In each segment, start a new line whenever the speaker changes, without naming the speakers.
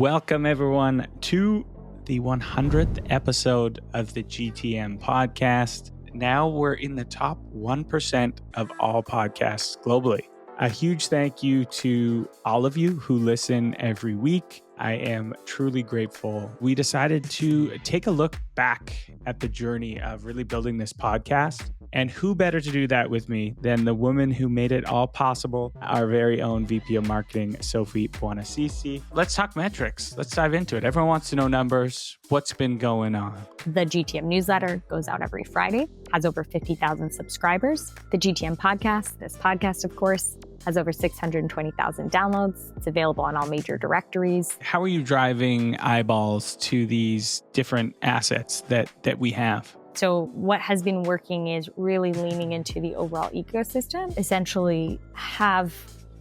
Welcome, everyone, to the 100th episode of the GTM podcast. Now we're in the top 1% of all podcasts globally. A huge thank you to all of you who listen every week. I am truly grateful. We decided to take a look back at the journey of really building this podcast. And who better to do that with me than the woman who made it all possible, our very own VP of Marketing, Sophie Buonassisi. Let's talk metrics. Let's dive into it. Everyone wants to know numbers. What's been going on?
The GTM newsletter goes out every Friday, has over 50,000 subscribers. The GTM podcast, this podcast, of course, has over 620,000 downloads. It's available on all major directories.
How are you driving eyeballs to these different assets that we have?
So what has been working is really leaning into the overall ecosystem, essentially have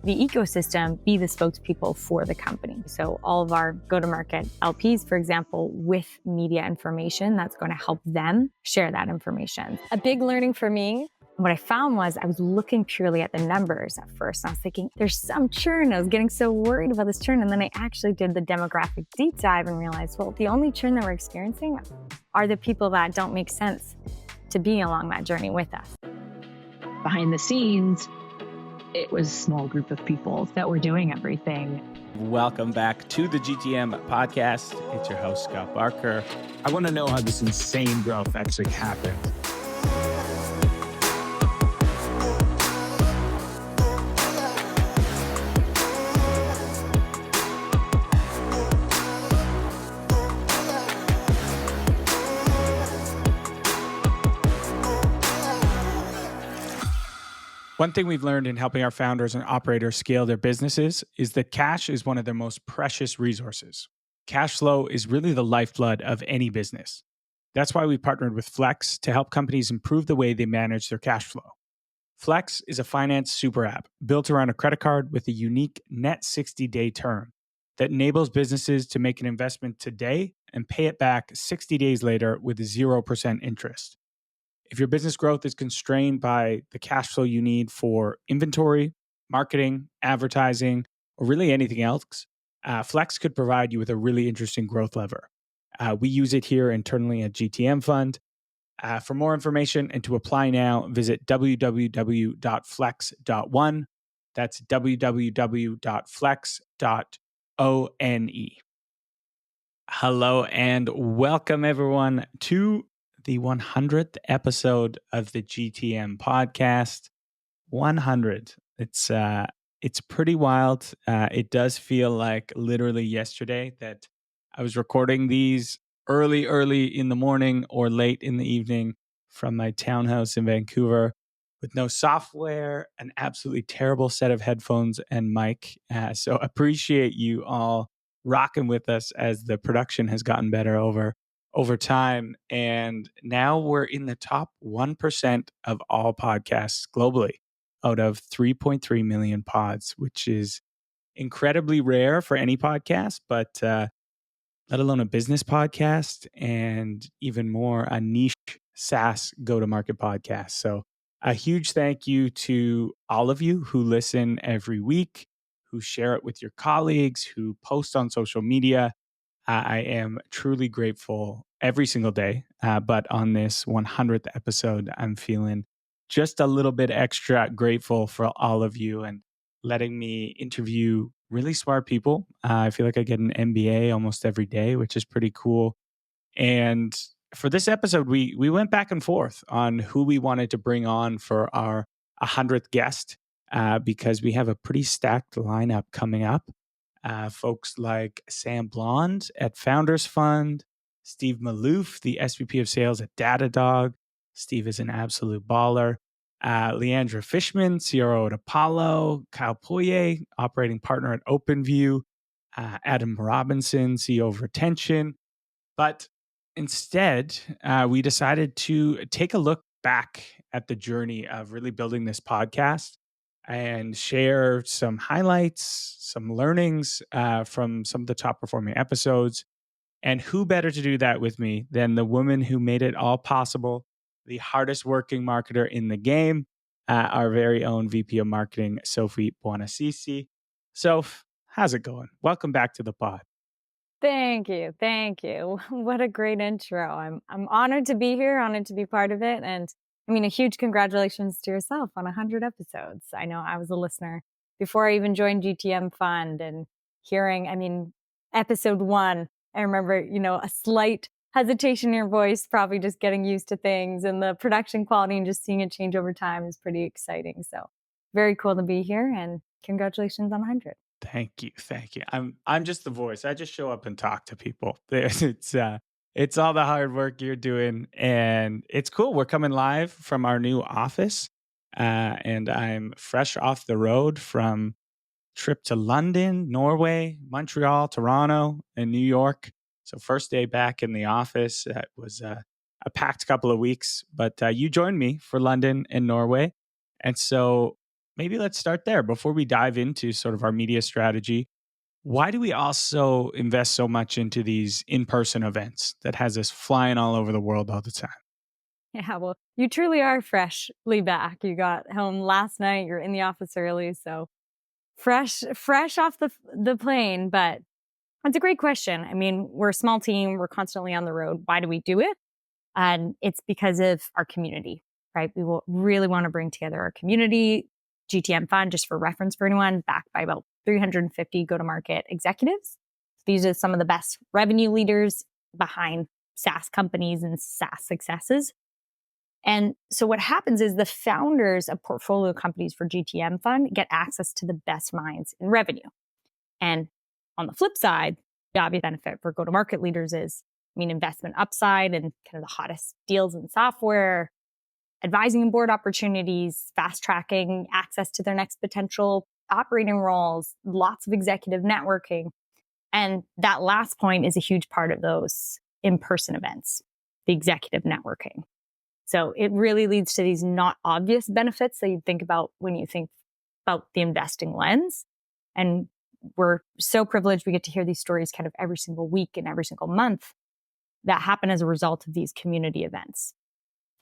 the ecosystem be the spokespeople for the company. So all of our go-to-market LPs, for example, with media information, that's going to help them share that information. A big learning for me, what I found was I was looking purely at the numbers at first. I was thinking, there's some churn. I was getting so worried about this churn. And then I actually did the demographic deep dive and realized, well, the only churn that we're experiencing are the people that don't make sense to be along that journey with us.
Behind the scenes, it was a small group of people that were doing everything.
Welcome back to the GTM podcast. It's your host, Scott Barker.
I want to know how this insane growth actually happened.
One thing we've learned in helping our founders and operators scale their businesses is that cash is one of their most precious resources. Cash flow is really the lifeblood of any business. That's why we partnered with Flex to help companies improve the way they manage their cash flow. Flex is a finance super app built around a credit card with a unique net 60-day term that enables businesses to make an investment today and pay it back 60 days later with 0% interest. If your business growth is constrained by the cash flow you need for inventory, marketing, advertising, or really anything else, Flex could provide you with a really interesting growth lever. We use it here internally at GTMfund. For more information and to apply now, visit www.flex.one. That's www.flex.one. Hello and welcome everyone to the 100th episode of the GTM podcast. 100. It's pretty wild. It does feel like literally yesterday that I was recording these early in the morning or late in the evening from my townhouse in Vancouver with no software, an absolutely terrible set of headphones and mic. So appreciate you all rocking with us as the production has gotten better over time. And now we're in the top 1% of all podcasts globally out of 3.3 million pods, which is incredibly rare for any podcast, but let alone a business podcast and even more a niche SaaS go-to-market podcast. So a huge thank you to all of you who listen every week, who share it with your colleagues, who post on social media. I am truly grateful every single day. But on this 100th episode, I'm feeling just a little bit extra grateful for all of you and letting me interview really smart people. I feel like I get an MBA almost every day, which is pretty cool. And for this episode, we went back and forth on who we wanted to bring on for our 100th guest because we have a pretty stacked lineup coming up. Folks like Sam Blond at Founders Fund, Steve Maloof, the SVP of Sales at Datadog. Steve is an absolute baller. Leandra Fishman, CRO at Apollo. Kyle Poirier, operating partner at OpenView. Adam Robinson, CEO of Retention. But instead, we decided to take a look back at the journey of really building this podcast and share some highlights, some learnings from some of the top performing episodes. And who better to do that with me than the woman who made it all possible, the hardest working marketer in the game, our very own VP of Marketing, Sophie Buonassisi. Soph, how's it going? Welcome back to the pod.
Thank you. Thank you. What a great intro. I'm honored to be here, honored to be part of it. And I mean, a huge congratulations to yourself on 100 episodes. I know I was a listener before I even joined GTM Fund and hearing, I mean, episode 1, I remember, a slight hesitation in your voice, probably just getting used to things, and the production quality and just seeing it change over time is pretty exciting. So very cool to be here, and congratulations on 100.
Thank you, thank you. I'm just the voice. I just show up and talk to people. It's all the hard work you're doing, and it's cool. We're coming live from our new office, and I'm fresh off the road from trip to London, Norway, Montreal, Toronto, and New York. So first day back in the office. It was a packed couple of weeks, but you joined me for London and Norway, and so maybe let's start there before we dive into sort of our media strategy. Why do we also invest so much into these in-person events that has us flying all over the world all the time?
Yeah, well, you truly are freshly back. You got home last night, you're in the office early, so fresh off the plane. But that's a great question. I mean, we're a small team, we're constantly on the road. Why do we do it? And it's because of our community, right? We will really want to bring together our community. GTM Fund, just for reference for anyone, backed by about 350 go-to-market executives. These are some of the best revenue leaders behind SaaS companies and SaaS successes. And so what happens is the founders of portfolio companies for GTM Fund get access to the best minds in revenue. And on the flip side, the obvious benefit for go-to-market leaders is, investment upside and kind of the hottest deals in software, advising and board opportunities, fast tracking access to their next potential operating roles, lots of executive networking. And that last point is a huge part of those in-person events, the executive networking. So it really leads to these not obvious benefits that you think about when you think about the investing lens. And we're so privileged we get to hear these stories kind of every single week and every single month that happen as a result of these community events.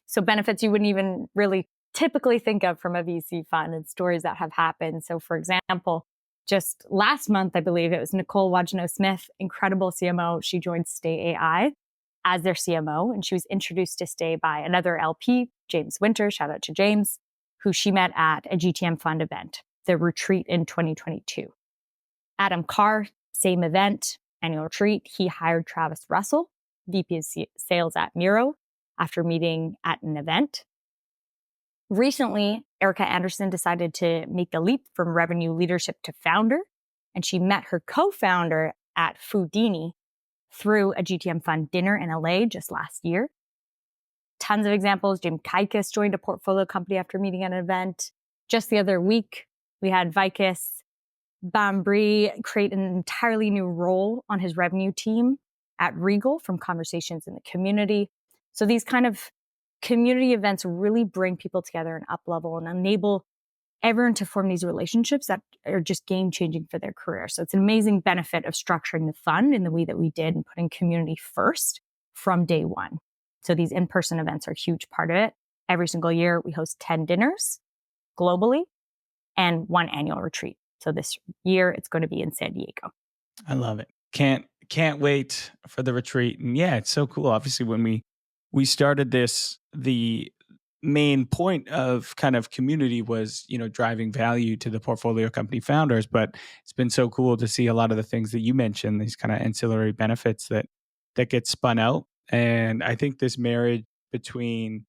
So benefits you wouldn't even really typically think of from a VC fund and stories that have happened. So for example, just last month, I believe it was Nicole Wajno-Smith, incredible CMO. She joined Stay AI as their CMO, and she was introduced to Stay by another LP, James Winter, shout out to James, who she met at a GTM Fund event, the retreat in 2022. Adam Carr, same event, annual retreat. He hired Travis Russell, VP of Sales at Miro, after meeting at an event. Recently, Erica Anderson decided to make the leap from revenue leadership to founder, and she met her co-founder at Foodini through a GTM Fund dinner in LA just last year. Tons of examples. Jim Kaikis joined a portfolio company after meeting at an event. Just the other week, we had Vikis Bambri create an entirely new role on his revenue team at Regal from conversations in the community. So these kind of community events really bring people together and up level and enable everyone to form these relationships that are just game changing for their career. So it's an amazing benefit of structuring the fund in the way that we did and putting community first from day one. So these in-person events are a huge part of it. Every single year we host 10 dinners globally and 1 annual retreat. So this year it's going to be in San Diego.
I love it. Can't wait for the retreat. And yeah, it's so cool. Obviously, when we started this, the main point of kind of community was, driving value to the portfolio company founders. But it's been so cool to see a lot of the things that you mentioned, these kind of ancillary benefits that get spun out. And I think this marriage between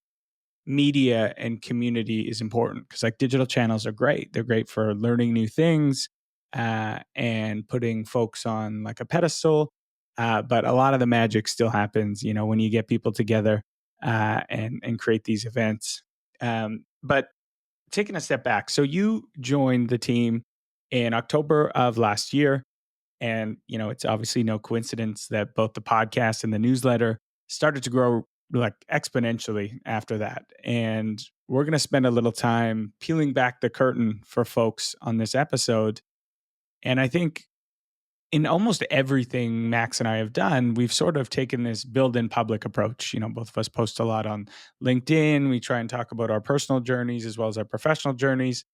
media and community is important because like digital channels are great. They're great for learning new things and putting folks on like a pedestal. But a lot of the magic still happens, when you get people together and create these events. But taking a step back, so you joined the team in October of last year. And, it's obviously no coincidence that both the podcast and the newsletter started to grow like exponentially after that. And we're going to spend a little time peeling back the curtain for folks on this episode. And I think in almost everything Max and I have done, we've sort of taken this build in public approach. Both of us post a lot on LinkedIn. We try and talk about our personal journeys as well as our professional journeys.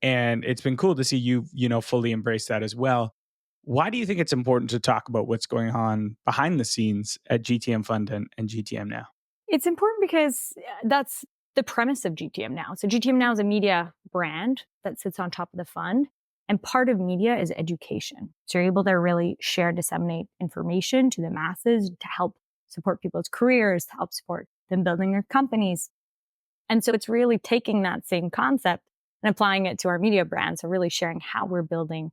And it's been cool to see you, fully embrace that as well. Why do you think it's important to talk about what's going on behind the scenes at GTMfund and GTM Now?
It's important because that's the premise of GTM Now. So GTM Now is a media brand that sits on top of the fund. And part of media is education. So you're able to really share, disseminate information to the masses to help support people's careers, to help support them building their companies. And so it's really taking that same concept and applying it to our media brand. So really sharing how we're building,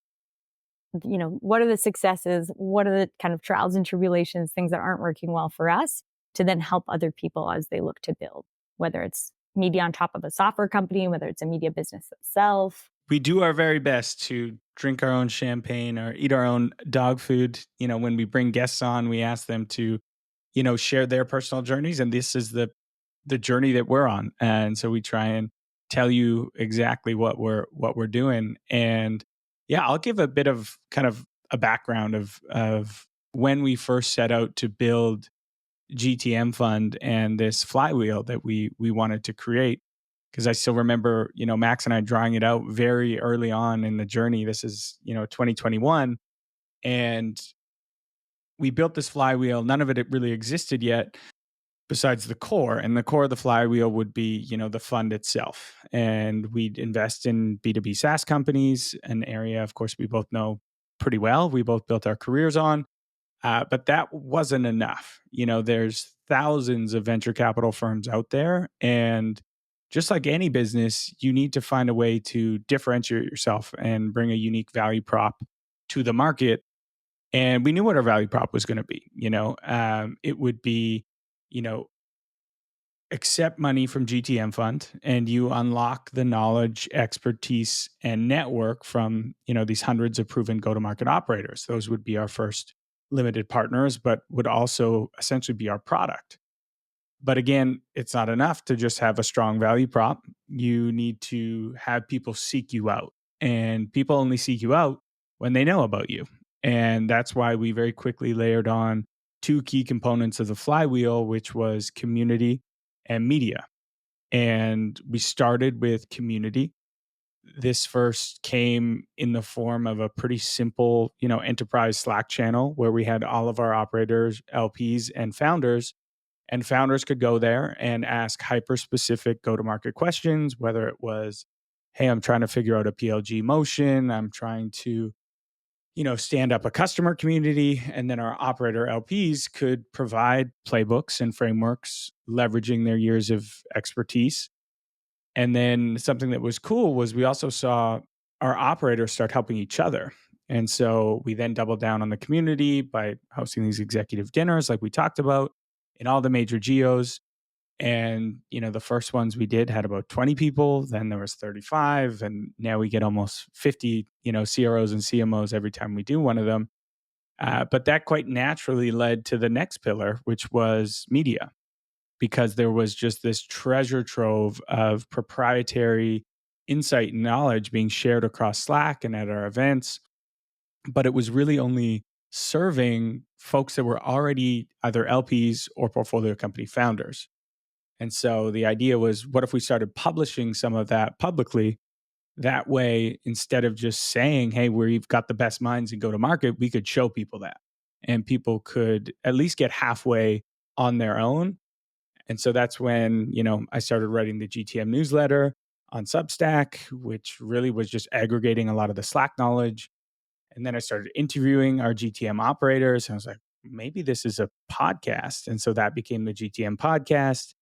what are the successes? What are the kind of trials and tribulations, things that aren't working well for us, to then help other people as they look to build, whether it's media on top of a software company, whether it's a media business itself.
We do our very best to drink our own champagne or eat our own dog food. When we bring guests on, we ask them to, share their personal journeys. And this is the journey that we're on. And so we try and tell you exactly what we're doing. And yeah, I'll give a bit of kind of a background of when we first set out to build GTMfund and this flywheel that we wanted to create. Because I still remember, Max and I drawing it out very early on in the journey. This is, 2021. And we built this flywheel. None of it really existed yet besides the core. And the core of the flywheel would be, the fund itself. And we'd invest in B2B SaaS companies, an area, of course, we both know pretty well. We both built our careers on. But that wasn't enough. There's thousands of venture capital firms out there. And just like any business, you need to find a way to differentiate yourself and bring a unique value prop to the market. And we knew what our value prop was going to be. It would be, accept money from GTMfund and you unlock the knowledge, expertise, and network from, these hundreds of proven go-to-market operators. Those would be our first limited partners, but would also essentially be our product. But again, it's not enough to just have a strong value prop. You need to have people seek you out. And people only seek you out when they know about you. And that's why we very quickly layered on two key components of the flywheel, which was community and media. And we started with community. This first came in the form of a pretty simple, enterprise Slack channel where we had all of our operators, LPs, and founders could go there and ask hyper-specific go-to-market questions, whether it was, hey, I'm trying to figure out a PLG motion, I'm trying to, stand up a customer community. And then our operator LPs could provide playbooks and frameworks, leveraging their years of expertise. And then something that was cool was we also saw our operators start helping each other. And so we then doubled down on the community by hosting these executive dinners like we talked about in all the major geos. And, the first ones we did had about 20 people, then there was 35, and now we get almost 50, CROs and CMOs every time we do one of them. But that quite naturally led to the next pillar, which was media, because there was just this treasure trove of proprietary insight and knowledge being shared across Slack and at our events. But it was really only serving folks that were already either LPs or portfolio company founders. And so the idea was, what if we started publishing some of that publicly? That way, instead of just saying, hey, we've got the best minds and go to market, we could show people that. And people could at least get halfway on their own. And so that's when, I started writing the GTM newsletter on Substack, which really was just aggregating a lot of the Slack knowledge. And then I started interviewing our GTM operators. And I was like, maybe this is a podcast. And so that became the GTM podcast.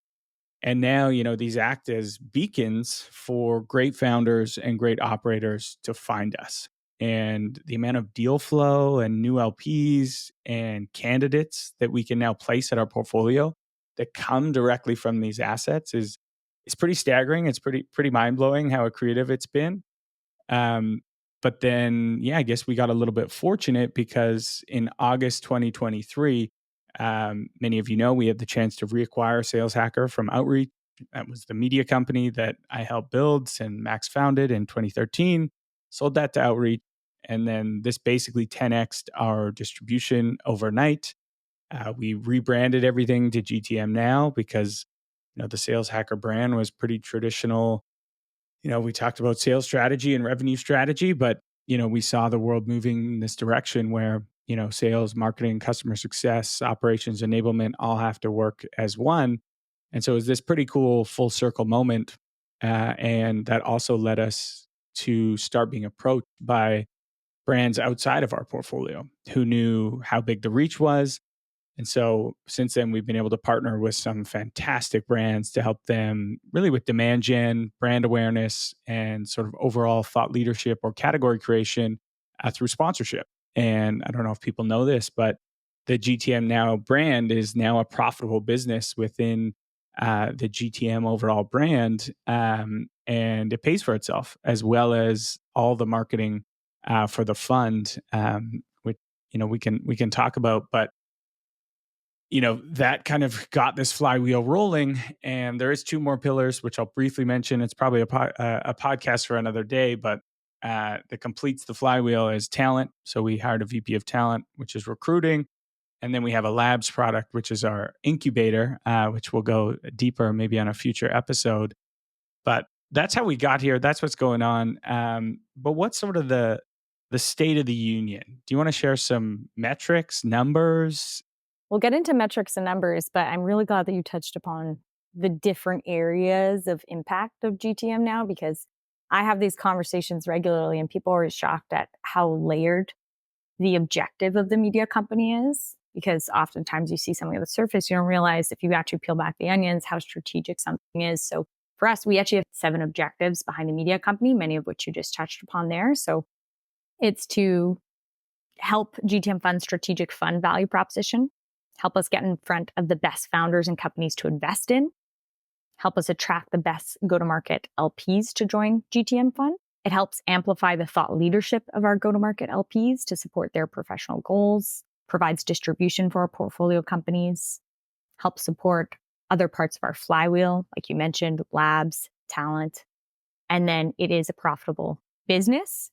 And now, these act as beacons for great founders and great operators to find us. And the amount of deal flow and new LPs and candidates that we can now place at our portfolio that come directly from these assets is pretty staggering. It's pretty mind-blowing how creative it's been. But then, I guess we got a little bit fortunate because in August 2023, many of you know, we had the chance to reacquire Sales Hacker from Outreach. That was the media company that I helped build and Max founded in 2013, sold that to Outreach. And then this basically 10x'd our distribution overnight. We rebranded everything to GTM Now because, the Sales Hacker brand was pretty traditional. We talked about sales strategy and revenue strategy, but we saw the world moving in this direction where, sales, marketing, customer success, operations, enablement all have to work as one. And so it was this pretty cool full circle moment. And that also led us to start being approached by brands outside of our portfolio who knew how big the reach was. And so since then, we've been able to partner with some fantastic brands to help them really with demand gen, brand awareness, and sort of overall thought leadership or category creation through sponsorship. And I don't know if people know this, but the GTM Now brand is now a profitable business within the GTM overall brand. And it pays for itself, as well as all the marketing for the fund, which we can talk about. But that kind of got this flywheel rolling. And there is two more pillars, which I'll briefly mention. It's probably a podcast for another day, but that completes the flywheel is talent. So we hired a VP of talent, which is recruiting. And then we have a labs product, which is our incubator, which we'll go deeper maybe on a future episode. But that's how we got here. That's what's going on. But what's sort of the state of the union? Do you want to share some metrics, numbers?
We'll get into metrics and numbers, but I'm really glad that you touched upon the different areas of impact of GTM Now, because I have these conversations regularly and people are shocked at how layered the objective of the media company is. Because oftentimes you see something at the surface, you don't realize if you actually peel back the onions, how strategic something is. So for us, we actually have 7 objectives behind the media company, many of which you just touched upon there. So it's to help GTMfund strategic fund value proposition, help us get in front of the best founders and companies to invest in, help us attract the best go-to-market LPs to join GTMfund. It helps amplify the thought leadership of our go-to-market LPs to support their professional goals, provides distribution for our portfolio companies, helps support other parts of our flywheel, like you mentioned, labs, talent. And then it is a profitable business.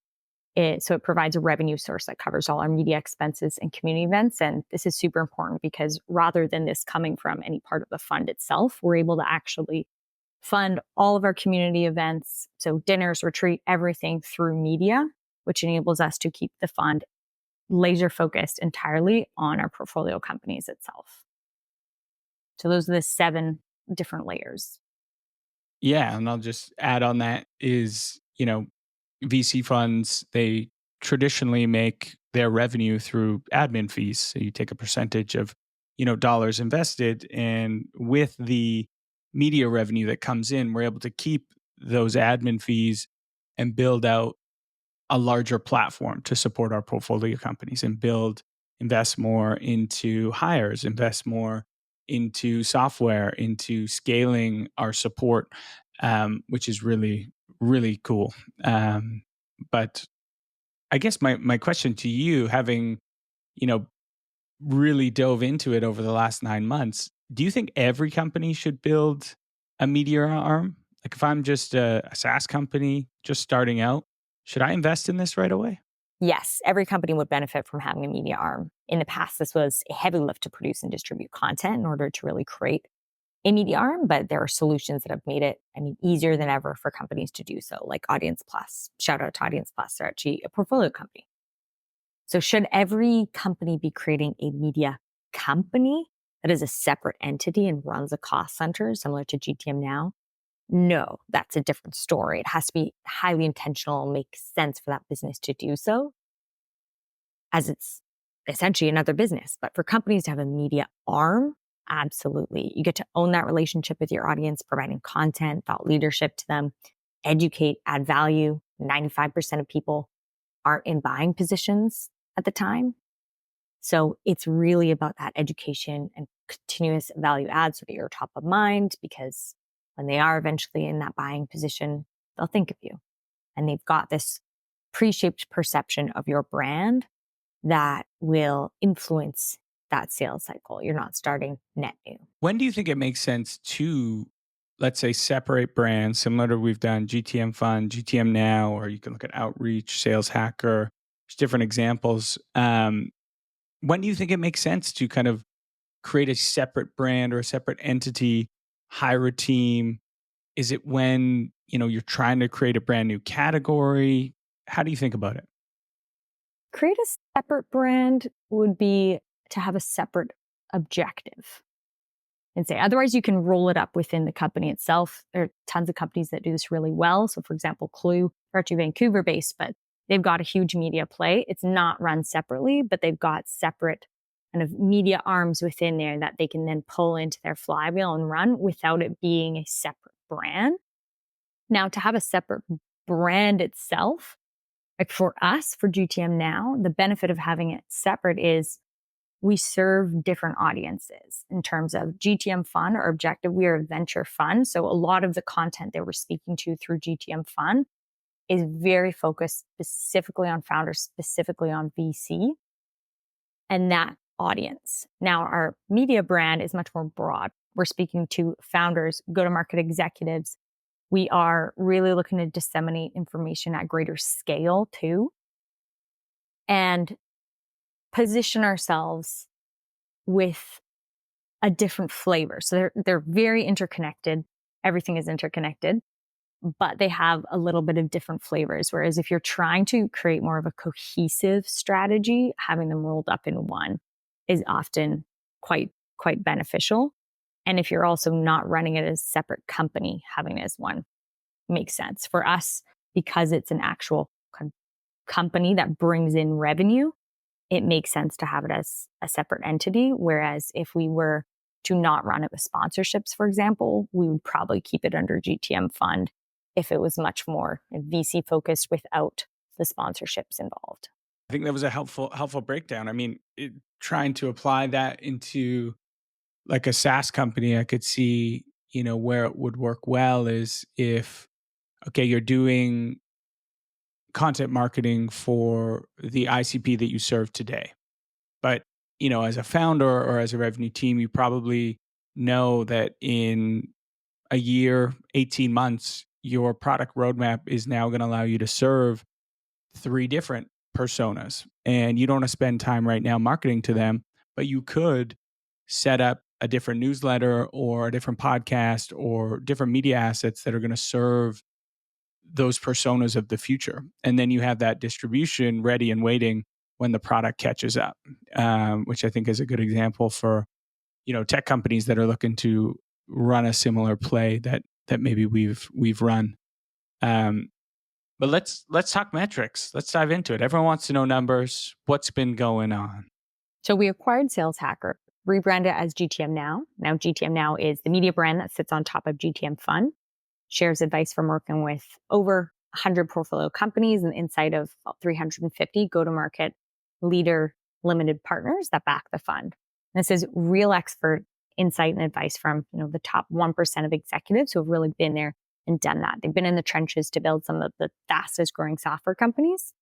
So it provides a revenue source that covers all our media expenses and community events. And this is super important because rather than this coming from any part of the fund itself, we're able to actually fund all of our community events. So dinners, retreat, everything through media, which enables us to keep the fund laser focused entirely on our portfolio companies itself. So those are the 7 different layers.
Yeah. And I'll just add on that is, VC funds, they traditionally make their revenue through admin fees. So you take a percentage of, dollars invested. And with the media revenue that comes in, we're able to keep those admin fees and build out a larger platform to support our portfolio companies and invest more into hires, invest more into software, into scaling our support, which is really, really cool. But I guess my question to you, having, really dove into it over the last 9 months, do you think every company should build a media arm? Like if I'm just a SaaS company just starting out, should I invest in this right away?
Yes, every company would benefit from having a media arm. In the past, this was a heavy lift to produce and distribute content in order to really create a media arm, but there are solutions that have made it, easier than ever for companies to do so, like Audience Plus. Shout out to Audience Plus. They're actually a portfolio company. So should every company be creating a media company that is a separate entity and runs a cost center similar to GTM Now? No, that's a different story. It has to be highly intentional and make sense for that business to do so, as it's essentially another business. But for companies to have a media arm, absolutely. You get to own that relationship with your audience, providing content, thought leadership to them, educate, add value. 95% of people aren't in buying positions at the time. So it's really about that education and continuous value add so that you're top of mind, because when they are eventually in that buying position, they'll think of you. And they've got this pre-shaped perception of your brand that will influence that sales cycle. You're not starting net new.
When do you think it makes sense to, let's say, separate brands similar to we've done GTMfund, GTM Now, or you can look at Outreach, Sales Hacker, there's different examples. When do you think it makes sense to kind of create a separate brand or a separate entity, hire a team? Is it when, you're trying to create a brand new category? How do you think about it?
create a separate brand would be to have a separate objective. And say, otherwise you can roll it up within the company itself. There are tons of companies that do this really well. So for example, Clue, they're actually Vancouver based, but they've got a huge media play. It's not run separately, but they've got separate kind of media arms within there that they can then pull into their flywheel and run without it being a separate brand. Now, to have a separate brand itself, like for us, for GTM Now, the benefit of having it separate is we serve different audiences. In terms of GTMfund, our objective, we are a venture fund. So a lot of the content that we're speaking to through GTMfund is very focused specifically on founders, specifically on VC and that audience. Now, our media brand is much more broad. We're speaking to founders, go-to-market executives. We are really looking to disseminate information at greater scale too, and position ourselves with a different flavor. So they're very interconnected. Everything is interconnected, but they have a little bit of different flavors. Whereas if you're trying to create more of a cohesive strategy, having them rolled up in one is often quite beneficial. And if you're also not running it as a separate company, having it as one makes sense. For us, because it's an actual company that brings in revenue, it makes sense to have it as a separate entity. Whereas if we were to not run it with sponsorships, for example, we would probably keep it under GTMfund if it was much more VC focused without the sponsorships involved.
I think that was a helpful breakdown. I mean, trying to apply that into like a SaaS company, I could see, where it would work well is if, okay, you're doing content marketing for the ICP that you serve today. But, as a founder or as a revenue team, you probably know that in a year, 18 months, your product roadmap is now going to allow you to serve 3 different personas. And you don't want to spend time right now marketing to them, but you could set up a different newsletter or a different podcast or different media assets that are going to serve those personas of the future. And then you have that distribution ready and waiting when the product catches up, which I think is a good example for, tech companies that are looking to run a similar play that maybe we've run. But let's talk metrics. Let's dive into it. Everyone wants to know numbers. What's been going on?
So we acquired Sales Hacker, rebranded as GTM Now. Now GTM Now is the media brand that sits on top of GTMfund, shares advice from working with over 100 portfolio companies and inside of 350 go-to-market leader limited partners that back the fund. And this is real expert insight and advice from the top 1% of executives who have really been there and done that. They've been in the trenches to build some of the fastest growing software companies.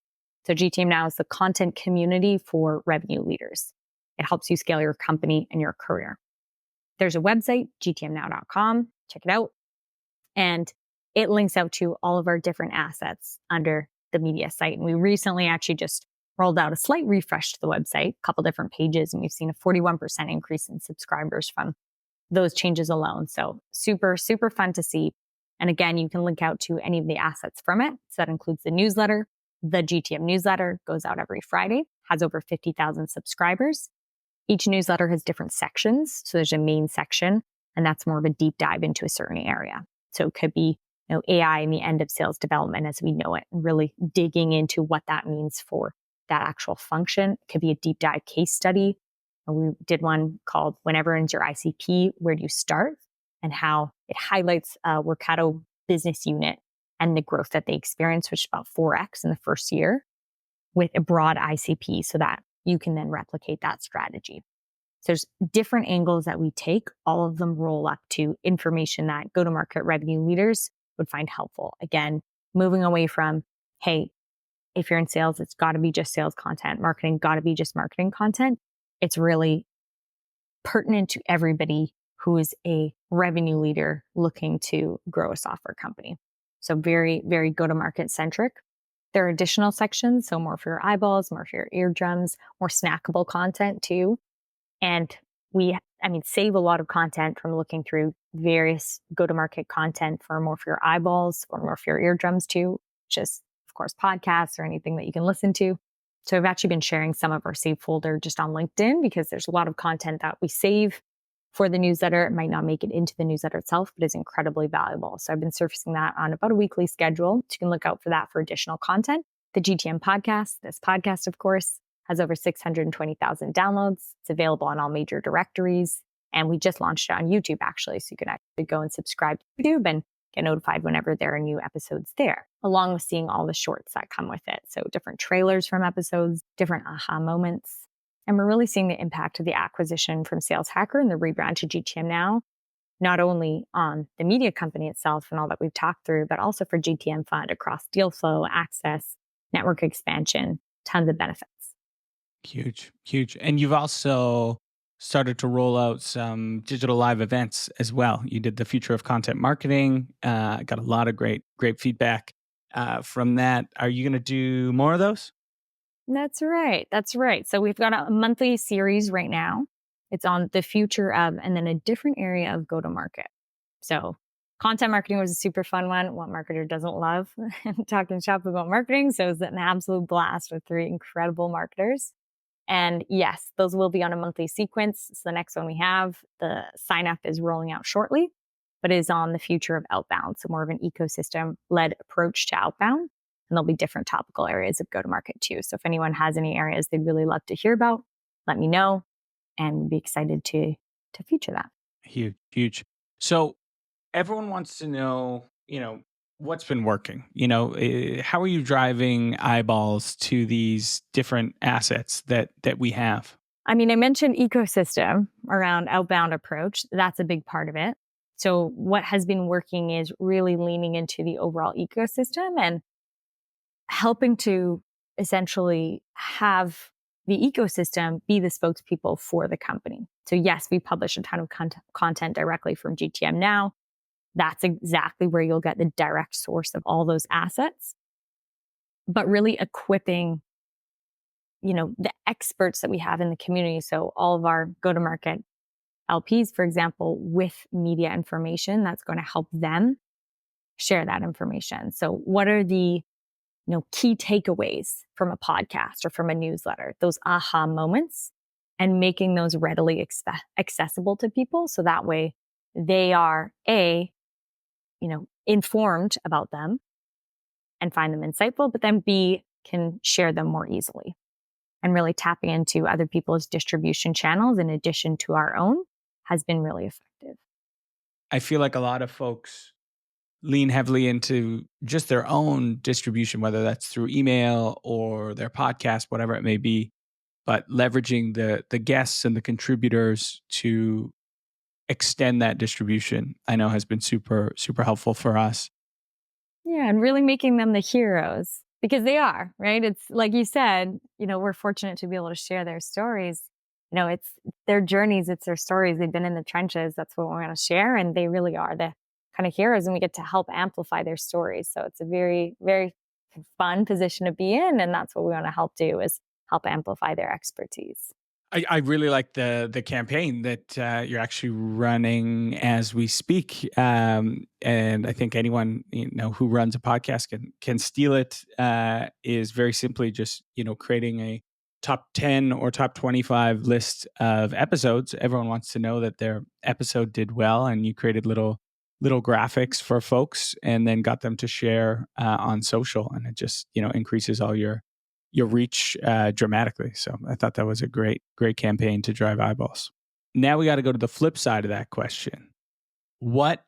So GTM Now is the content community for revenue leaders. It helps you scale your company and your career. There's a website, gtmnow.com. Check it out. And it links out to all of our different assets under the media site. And we recently actually just rolled out a slight refresh to the website, a couple different pages, and we've seen a 41% increase in subscribers from those changes alone. So super, super fun to see. And again, you can link out to any of the assets from it. So that includes the newsletter. The GTM newsletter goes out every Friday, has over 50,000 subscribers. Each newsletter has different sections. So there's a main section, and that's more of a deep dive into a certain area. So it could be AI and the end of sales development as we know it, and really digging into what that means for that actual function. It could be a deep dive case study. We did one called Whenever Ends Your ICP, Where Do You Start? And how it highlights Workato business unit and the growth that they experienced, which is about 4x in the first year with a broad ICP so that you can then replicate that strategy. So there's different angles that we take. All of them roll up to information that go-to-market revenue leaders would find helpful. Again, moving away from, hey, if you're in sales, it's got to be just sales content. Marketing got to be just marketing content. It's really pertinent to everybody who is a revenue leader looking to grow a software company. So very, very go-to-market centric. There are additional sections, so more for your eyeballs, more for your eardrums, more snackable content too. And save a lot of content from looking through various go-to-market content for more for your eyeballs or more for your eardrums too, which is, of course, podcasts or anything that you can listen to So I've actually been sharing some of our saved folder just on LinkedIn because there's a lot of content that we save for the newsletter. It might not make it into the newsletter itself, but is incredibly valuable. So I've been surfacing that on about a weekly schedule. So you can look out for that for additional content. The GTM podcast, this podcast, of course, has over 620,000 downloads. It's available on all major directories. And we just launched it on YouTube, actually. So you can actually go and subscribe to YouTube and get notified whenever there are new episodes there, along with seeing all the shorts that come with it. So different trailers from episodes, different aha moments. And we're really seeing the impact of the acquisition from Sales Hacker and the rebrand to GTM Now, not only on the media company itself and all that we've talked through, but also for GTMfund across deal flow, access, network expansion, tons of benefits.
Huge, huge. And you've also started to roll out some digital live events as well. You did the Future of Content Marketing, got a lot of great feedback from that. Are you going to do more of those?
That's right. That's right. So we've got a monthly series right now. It's on the future of, and then a different area of go-to-market. So content marketing was a super fun one. What marketer doesn't love talking shop about marketing? So it was an absolute blast with 3 incredible marketers. And yes, those will be on a monthly sequence. So the next one we have, the sign up is rolling out shortly, but is on the future of outbound. So more of an ecosystem-led approach to outbound. And there'll be different topical areas of go-to-market too. So if anyone has any areas they'd really love to hear about, let me know and we'd be excited to feature that.
Huge, huge. So everyone wants to know, what's been working? How are you driving eyeballs to these different assets that we have?
I mean, I mentioned ecosystem around outbound approach. That's a big part of it. So what has been working is really leaning into the overall ecosystem and helping to essentially have the ecosystem be the spokespeople for the company. So yes, we publish a ton of content directly from GTM Now. That's exactly where you'll get the direct source of all those assets. But really equipping, the experts that we have in the community. So all of our go-to-market LPs, for example, with media information that's going to help them share that information. So what are the key takeaways from a podcast or from a newsletter, those aha moments, and making those readily accessible to people. So that way they are informed about them and find them insightful, but then B, can share them more easily. And really tapping into other people's distribution channels in addition to our own has been really effective.
I feel like a lot of folks lean heavily into just their own distribution, whether that's through email or their podcast, whatever it may be, but leveraging the guests and the contributors to extend that distribution, I know has been super, super helpful for us.
Yeah, and really making them the heroes because they are, right? It's like you said, we're fortunate to be able to share their stories. It's their journeys, it's their stories. They've been in the trenches. That's what we want to share. And they really are the kind of heroes, and we get to help amplify their stories. So it's a very, very fun position to be in. And that's what we want to help do, is help amplify their expertise.
I really like the campaign that you're actually running as we speak, and I think anyone who runs a podcast can steal it. Is very simply just creating a top 10 or top 25 list of episodes. Everyone wants to know that their episode did well, and you created little graphics for folks, and then got them to share on social, and it just increases all your reach dramatically. So I thought that was a great campaign to drive eyeballs. Now we got to go to the flip side of that question. What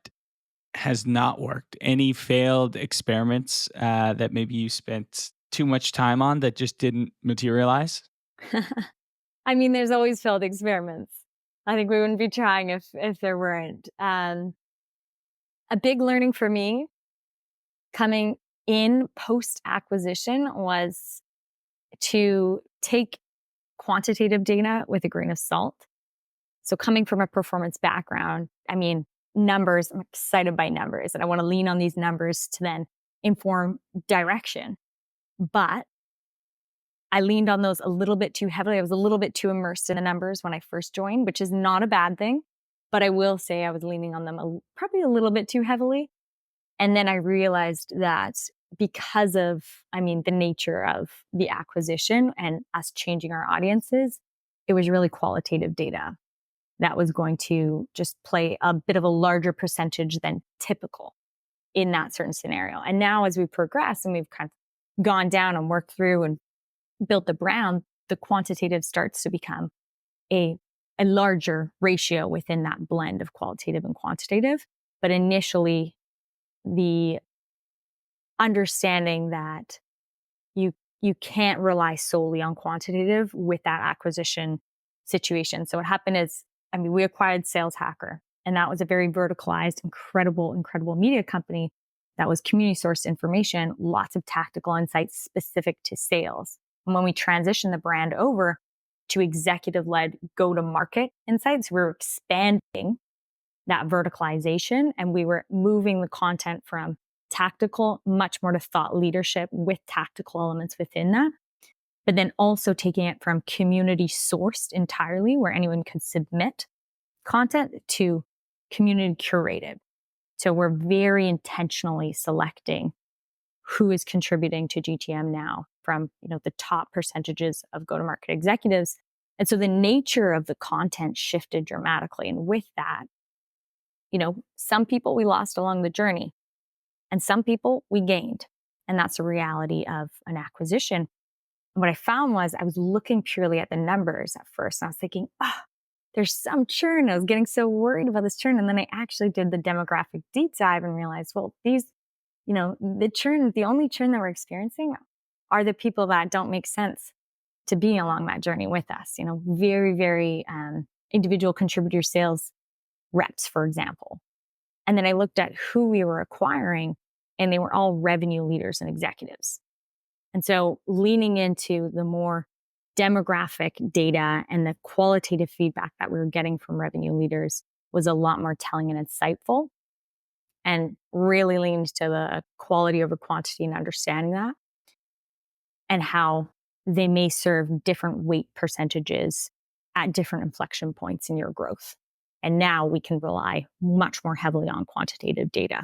has not worked? Any failed experiments that maybe you spent too much time on that just didn't materialize?
I mean, there's always failed experiments. I think we wouldn't be trying if there weren't. A big learning for me coming in post-acquisition was to take quantitative data with a grain of salt. So coming from a performance background, I mean, numbers, I'm excited by numbers, and I want to lean on these numbers to then inform direction. But I leaned on those a little bit too heavily. I was a little bit too immersed in the numbers when I first joined, which is not a bad thing. But I will say I was leaning on them probably a little bit too heavily. And then I realized that because of, the nature of the acquisition and us changing our audiences, it was really qualitative data that was going to just play a bit of a larger percentage than typical in that certain scenario. And now as we progress and we've kind of gone down and worked through and built the brand, the quantitative starts to become a larger ratio within that blend of qualitative and quantitative. But initially, the understanding that you can't rely solely on quantitative with that acquisition situation. So what happened is, we acquired Sales Hacker, and that was a very verticalized, incredible media company that was community sourced information, lots of tactical insights specific to sales. And when we transitioned the brand over to executive-led go-to-market insights, we were expanding that verticalization, and we were moving the content from tactical much more to thought leadership with tactical elements within that, but then also taking it from community sourced entirely, where anyone could submit content, to community curated. So we're very intentionally selecting who is contributing to GTM Now from, the top percentages of go-to-market executives. And so the nature of the content shifted dramatically. And with that, some people we lost along the journey and some people we gained. And that's a reality of an acquisition. And what I found was I was looking purely at the numbers at first. And I was thinking, there's some churn. I was getting so worried about this churn. And then I actually did the demographic deep dive and realized, well, these, the only churn that we're experiencing are the people that don't make sense to be along that journey with us. Very, very individual contributor sales reps, for example. And then I looked at who we were acquiring, and they were all revenue leaders and executives. And so leaning into the more demographic data and the qualitative feedback that we were getting from revenue leaders was a lot more telling and insightful, and really leaned to the quality over quantity and understanding that, and how they may serve different weight percentages at different inflection points in your growth. And now we can rely much more heavily on quantitative data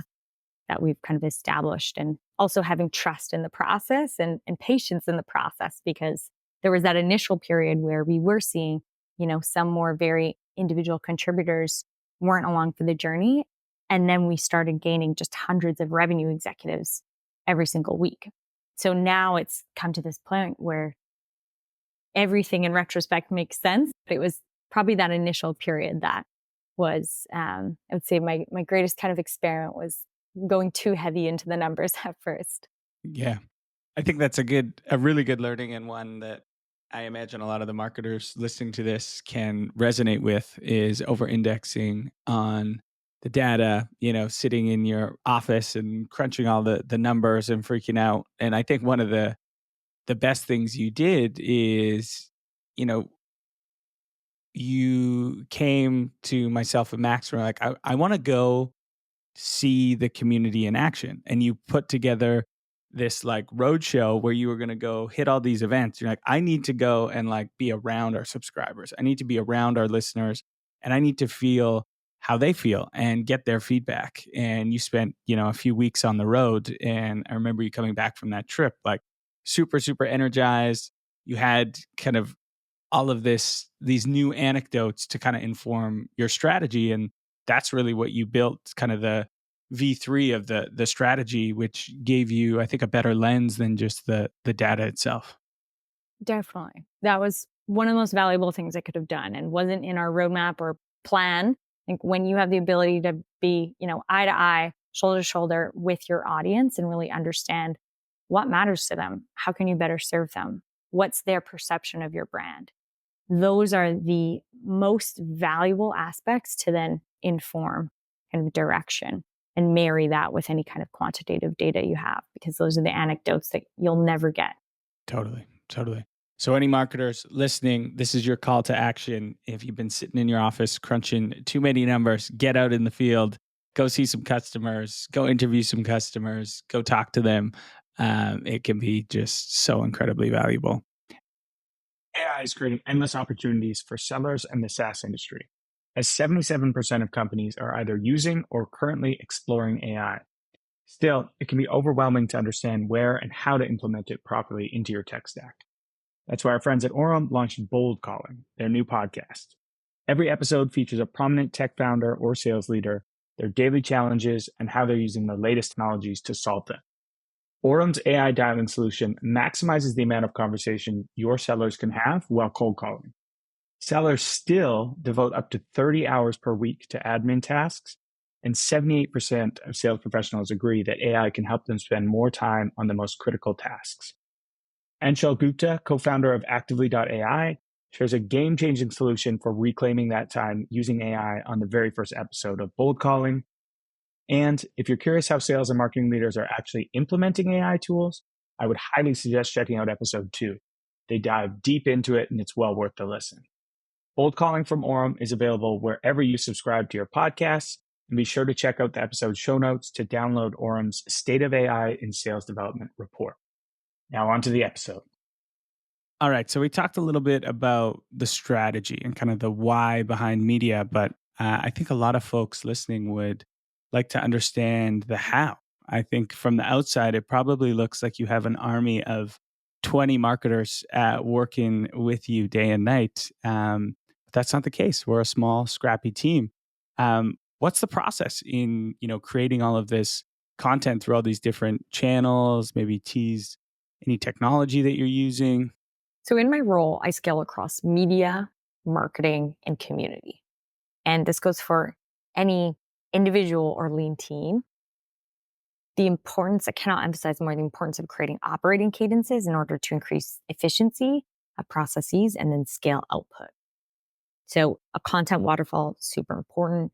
that we've kind of established, and also having trust in the process and patience in the process, because there was that initial period where we were seeing, some more very individual contributors weren't along for the journey. And then we started gaining just hundreds of revenue executives every single week. So now it's come to this point where everything in retrospect makes sense. But it was probably that initial period that was, I would say my greatest kind of experiment was going too heavy into the numbers at first.
Yeah. I think that's a really good learning, and one that I imagine a lot of the marketers listening to this can resonate with, is over-indexing on the data, sitting in your office and crunching all the numbers and freaking out. And I think one of the best things you did is, you came to myself and Max and were like, I want to go see the community in action. And you put together this like roadshow where you were going to go hit all these events. You're like, I need to go and like be around our subscribers. I need to be around our listeners, and I need to feel how they feel and get their feedback. And you spent, a few weeks on the road. And I remember you coming back from that trip, like super, super energized. You had kind of all of these new anecdotes to kind of inform your strategy. And that's really what you built, kind of the V3 of the strategy, which gave you, I think, a better lens than just the data itself.
Definitely. That was one of the most valuable things I could have done, and wasn't in our roadmap or plan. I think when you have the ability to be, eye to eye, shoulder to shoulder with your audience and really understand what matters to them, how can you better serve them, what's their perception of your brand, those are the most valuable aspects to then inform kind of direction, and marry that with any kind of quantitative data you have, because those are the anecdotes that you'll never get.
Totally. So any marketers listening, this is your call to action. If you've been sitting in your office crunching too many numbers, get out in the field, go see some customers, go interview some customers, go talk to them. It can be just so incredibly valuable.
AI is creating endless opportunities for sellers and the SaaS industry, as 77% of companies are either using or currently exploring AI. Still, it can be overwhelming to understand where and how to implement it properly into your tech stack. That's why our friends at Orem launched Bold Calling, their new podcast. Every episode features a prominent tech founder or sales leader, their daily challenges, and how they're using the latest technologies to solve them. Orem's AI dialing solution maximizes the amount of conversation your sellers can have while cold calling. Sellers still devote up to 30 hours per week to admin tasks, and 78% of sales professionals agree that AI can help them spend more time on the most critical tasks. Anshul Gupta, co-founder of Actively.ai, shares a game-changing solution for reclaiming that time using AI on the very first episode of Bold Calling. And if you're curious how sales and marketing leaders are actually implementing AI tools, I would highly suggest checking out episode 2. They dive deep into it, and it's well worth the listen. Bold Calling from Orem is available wherever you subscribe to your podcasts, and be sure to check out the episode show notes to download Orem's State of AI in Sales Development report. Now on to the episode.
All right. So we talked a little bit about the strategy and kind of the why behind media, but I think a lot of folks listening would like to understand the how. I think from the outside, it probably looks like you have an army of 20 marketers working with you day and night. But that's not the case. We're a small, scrappy team. What's the process in creating all of this content through all these different channels? Maybe tease any technology that you're using.
So in my role, I scale across media, marketing, and community. And this goes for any individual or lean team. I cannot emphasize more the importance of creating operating cadences in order to increase efficiency of processes and then scale output. So a content waterfall, super important,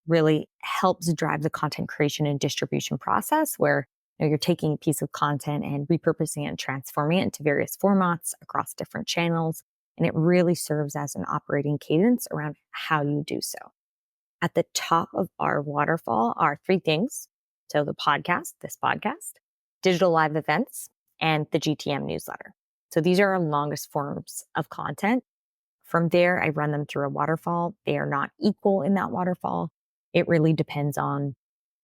really helps drive the content creation and distribution process where you're taking a piece of content and repurposing it and transforming it into various formats across different channels. And it really serves as an operating cadence around how you do so. At the top of our waterfall are 3 things. So this podcast, digital live events, and the GTM newsletter. So these are our longest forms of content. From there, I run them through a waterfall. They are not equal in that waterfall. It really depends on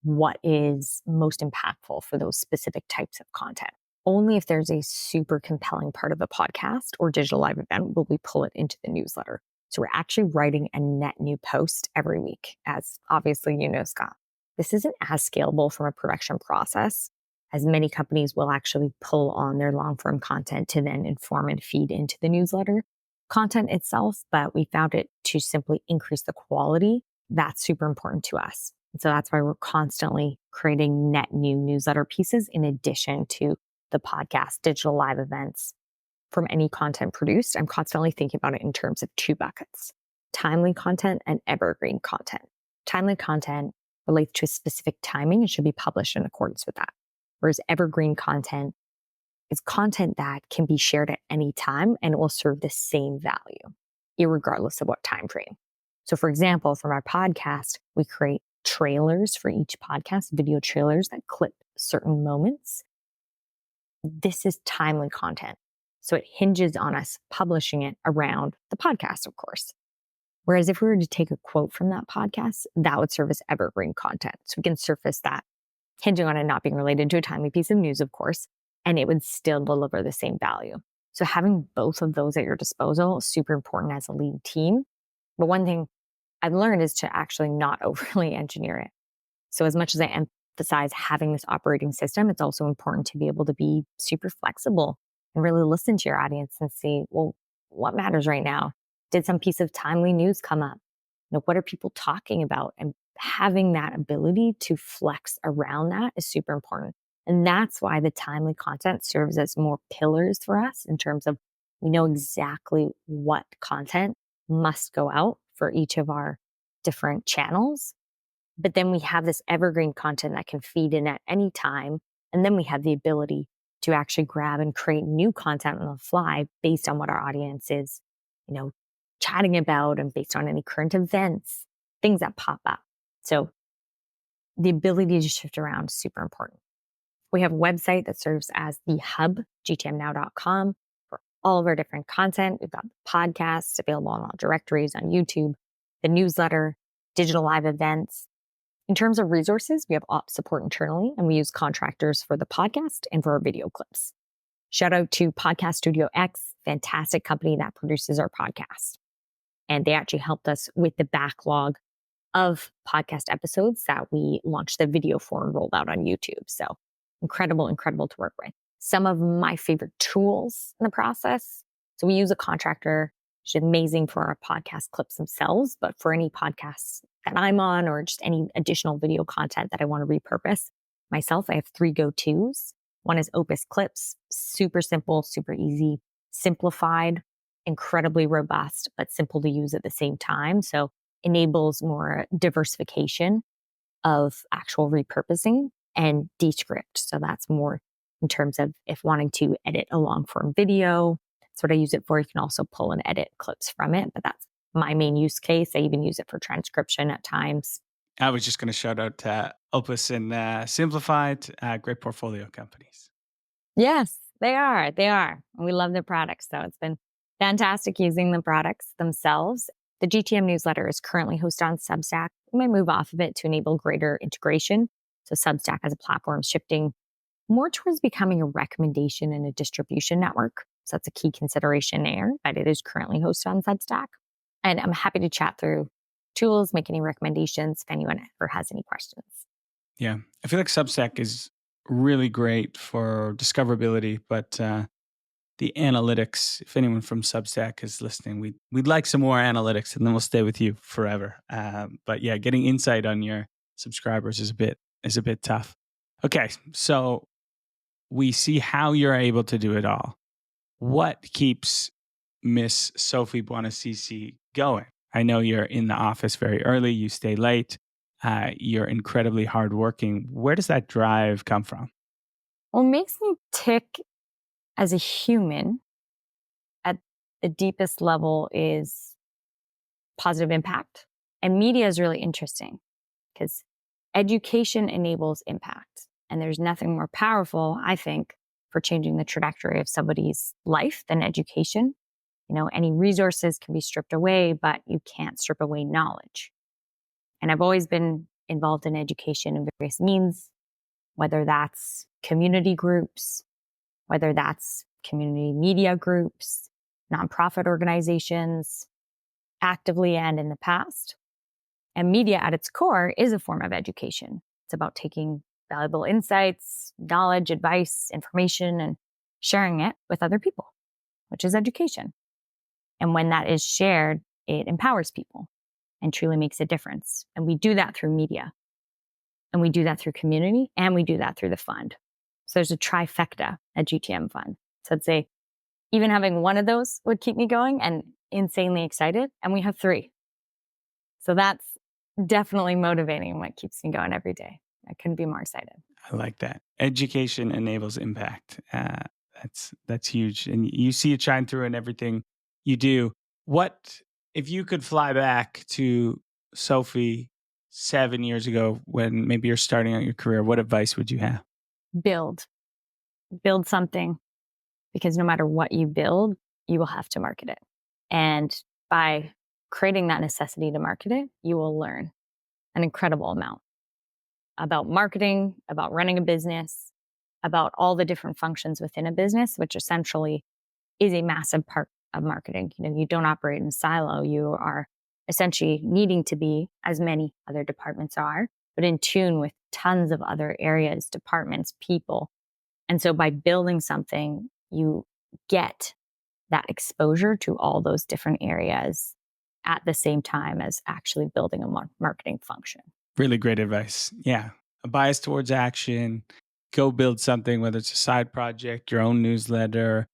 what is most impactful for those specific types of content. Only if there's a super compelling part of the podcast or digital live event will we pull it into the newsletter. So we're actually writing a net new post every week, as obviously you know, Scott. This isn't as scalable from a production process as many companies will actually pull on their long-form content to then inform and feed into the newsletter content itself, but we found it to simply increase the quality. That's super important to us. And so that's why we're constantly creating net new newsletter pieces in addition to the podcast, digital live events. From any content produced, I'm constantly thinking about it in terms of 2 buckets, timely content and evergreen content. Timely content relates to a specific timing and should be published in accordance with that. Whereas evergreen content is content that can be shared at any time and it will serve the same value, irregardless of what time frame. So for example, from our podcast, we create trailers for each podcast, video trailers that clip certain moments. This is timely content. So it hinges on us publishing it around the podcast, of course. Whereas if we were to take a quote from that podcast, that would serve as evergreen content. So we can surface that, hinging on it not being related to a timely piece of news, of course, and it would still deliver the same value. So having both of those at your disposal is super important as a lead team. But one thing I've learned is to actually not overly engineer it. So as much as I emphasize having this operating system, it's also important to be able to be super flexible and really listen to your audience and see, well, what matters right now? Did some piece of timely news come up? What are people talking about? And having that ability to flex around that is super important. And that's why the timely content serves as more pillars for us in terms of we know exactly what content must go out for each of our different channels. But then we have this evergreen content that can feed in at any time. And then we have the ability to actually grab and create new content on the fly based on what our audience is, chatting about and based on any current events, things that pop up. So the ability to shift around is super important. We have a website that serves as the hub, GTMnow.com, for all of our different content. We've got podcasts available on all directories on YouTube, the newsletter, digital live events. In terms of resources, we have ops support internally, and we use contractors for the podcast and for our video clips. Shout out to Podcast Studio X, fantastic company that produces our podcast. And they actually helped us with the backlog of podcast episodes that we launched the video for and rolled out on YouTube. So incredible to work with. Some of my favorite tools in the process. So we use a contractor. She's amazing for our podcast clips themselves, but for any podcasts that I'm on or just any additional video content that I want to repurpose myself, I have 3 go-tos. One is Opus Clips, super simple, super easy, simplified, incredibly robust, but simple to use at the same time. So enables more diversification of actual repurposing, and Descript. So that's more in terms of if wanting to edit a long form video. That's what I use it for. You can also pull and edit clips from it, but that's my main use case. I even use it for transcription at times.
I was just going to shout out Opus and Simplified, great portfolio companies.
Yes, they are. They are. And we love their products. So it's been fantastic using the products themselves. The GTM newsletter is currently hosted on Substack. We might move off of it to enable greater integration. So Substack as a platform is shifting more towards becoming a recommendation and a distribution network. So that's a key consideration there, but it is currently hosted on Substack. And I'm happy to chat through tools, make any recommendations if anyone ever has any questions.
Yeah, I feel like Substack is really great for discoverability, but the analytics, if anyone from Substack is listening, we'd like some more analytics, and then we'll stay with you forever. But yeah, getting insight on your subscribers is a bit tough. Okay, so we see how you're able to do it all. What keeps Miss Sophie Buonassisi going? I know you're in the office very early, you stay late, you're incredibly hardworking. Where does that drive come from?
What makes me tick as a human at the deepest level is positive impact. And media is really interesting because education enables impact. And there's nothing more powerful, I think, for changing the trajectory of somebody's life than education. You know, any resources can be stripped away, but you can't strip away knowledge. And I've always been involved in education in various means, whether that's community groups, whether that's community media groups, nonprofit organizations, actively and in the past. And media at its core is a form of education. It's about taking valuable insights, knowledge, advice, information, and sharing it with other people, which is education. And when that is shared, it empowers people and truly makes a difference. And we do that through media. And we do that through community, and we do that through the fund. So there's a trifecta at GTMfund. So I'd say even having one of those would keep me going and insanely excited. And we have 3. So that's definitely motivating what keeps me going every day. I couldn't be more excited.
I like that. Education enables impact. That's huge. And you see it shine through in everything you do. What, if you could fly back to Sophie 7 years ago when maybe you're starting out your career, what advice would you have?
Build something, because no matter what you build, you will have to market it. And by creating that necessity to market it, you will learn an incredible amount about marketing, about running a business, about all the different functions within a business, which essentially is a massive part of marketing. You know, you don't operate in a silo. You are essentially needing to be, as many other departments are, but in tune with tons of other areas, departments, people. And so by building something, you get that exposure to all those different areas at the same time as actually building a marketing function.
Really great advice. Yeah. A bias towards action. Go build something, whether it's a side project, your own newsletter,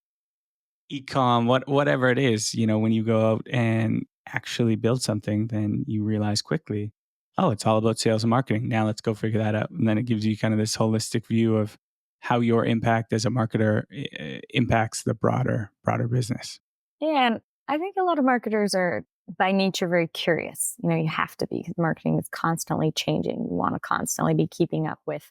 e-com, whatever it is. You know, when you go out and actually build something, then you realize quickly, oh, it's all about sales and marketing. Now let's go figure that out. And then it gives you kind of this holistic view of how your impact as a marketer impacts the broader business.
Yeah, and I think a lot of marketers are by nature very curious. You know, you have to be, because marketing is constantly changing. You want to constantly be keeping up with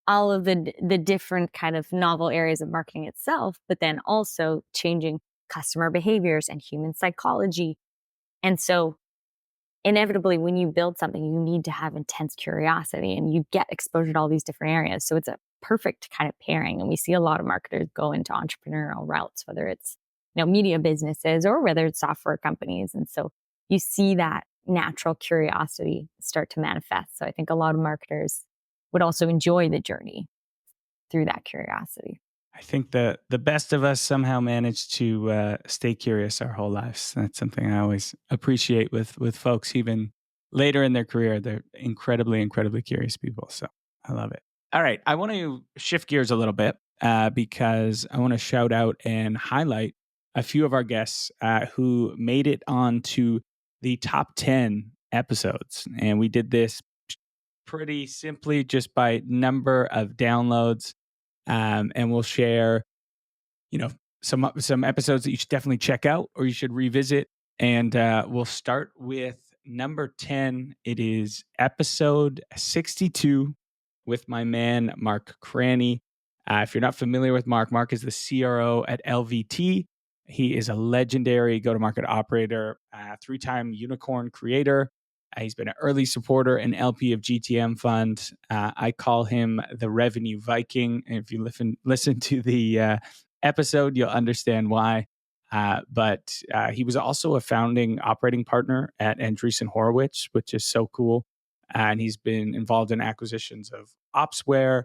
all of the different kind of novel areas of marketing itself, but then also changing customer behaviors and human psychology. And so inevitably, when you build something, you need to have intense curiosity and you get exposure to all these different areas. So it's a perfect kind of pairing. And we see a lot of marketers go into entrepreneurial routes, whether it's, media businesses or whether it's software companies. And so you see that natural curiosity start to manifest. So I think a lot of marketers would also enjoy the journey through that curiosity.
I think the best of us somehow manage to stay curious our whole lives. That's something I always appreciate with folks, even later in their career. They're incredibly, incredibly curious people. So I love it. All right, I want to shift gears a little bit because I want to shout out and highlight a few of our guests who made it onto the top 10 episodes, and we did this pretty simply just by number of downloads. And we'll share, some episodes that you should definitely check out or you should revisit. And we'll start with number 10. It is episode 62 with my man, Mark Cranny. If you're not familiar with Mark is the CRO at LVT. He is a legendary go-to-market operator, three-time unicorn creator. He's been an early supporter and LP of GTMfund. I call him the Revenue Viking. And if you listen to the episode, you'll understand why. But he was also a founding operating partner at Andreessen Horowitz, which is so cool. And he's been involved in acquisitions of Opsware,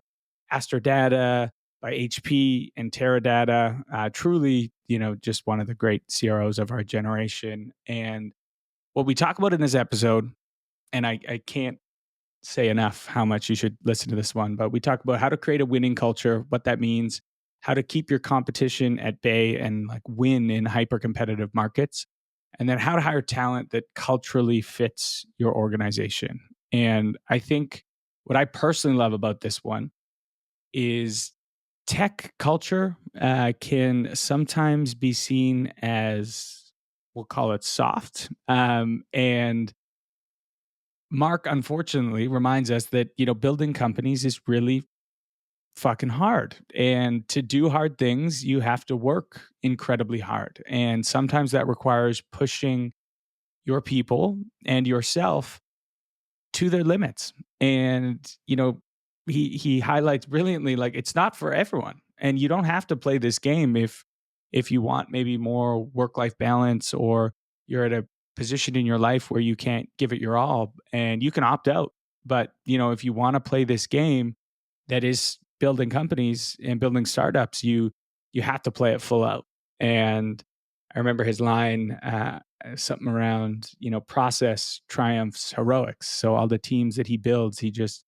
Astrodata by HP, and Teradata. Truly, just one of the great CROs of our generation. And what we talk about in this episode, and I can't say enough how much you should listen to this one, but we talk about how to create a winning culture, what that means, how to keep your competition at bay and win in hyper competitive markets, and then how to hire talent that culturally fits your organization. And I think what I personally love about this one is tech culture can sometimes be seen as, we'll call it soft. And Mark, unfortunately, reminds us that, building companies is really fucking hard. And to do hard things, you have to work incredibly hard. And sometimes that requires pushing your people and yourself to their limits. And, he highlights brilliantly, it's not for everyone. And you don't have to play this game if you want maybe more work-life balance, or you're at a position in your life where you can't give it your all, and you can opt out. But, if you want to play this game that is building companies and building startups, you have to play it full out. And I remember his line, something around, process triumphs heroics. So all the teams that he builds, he just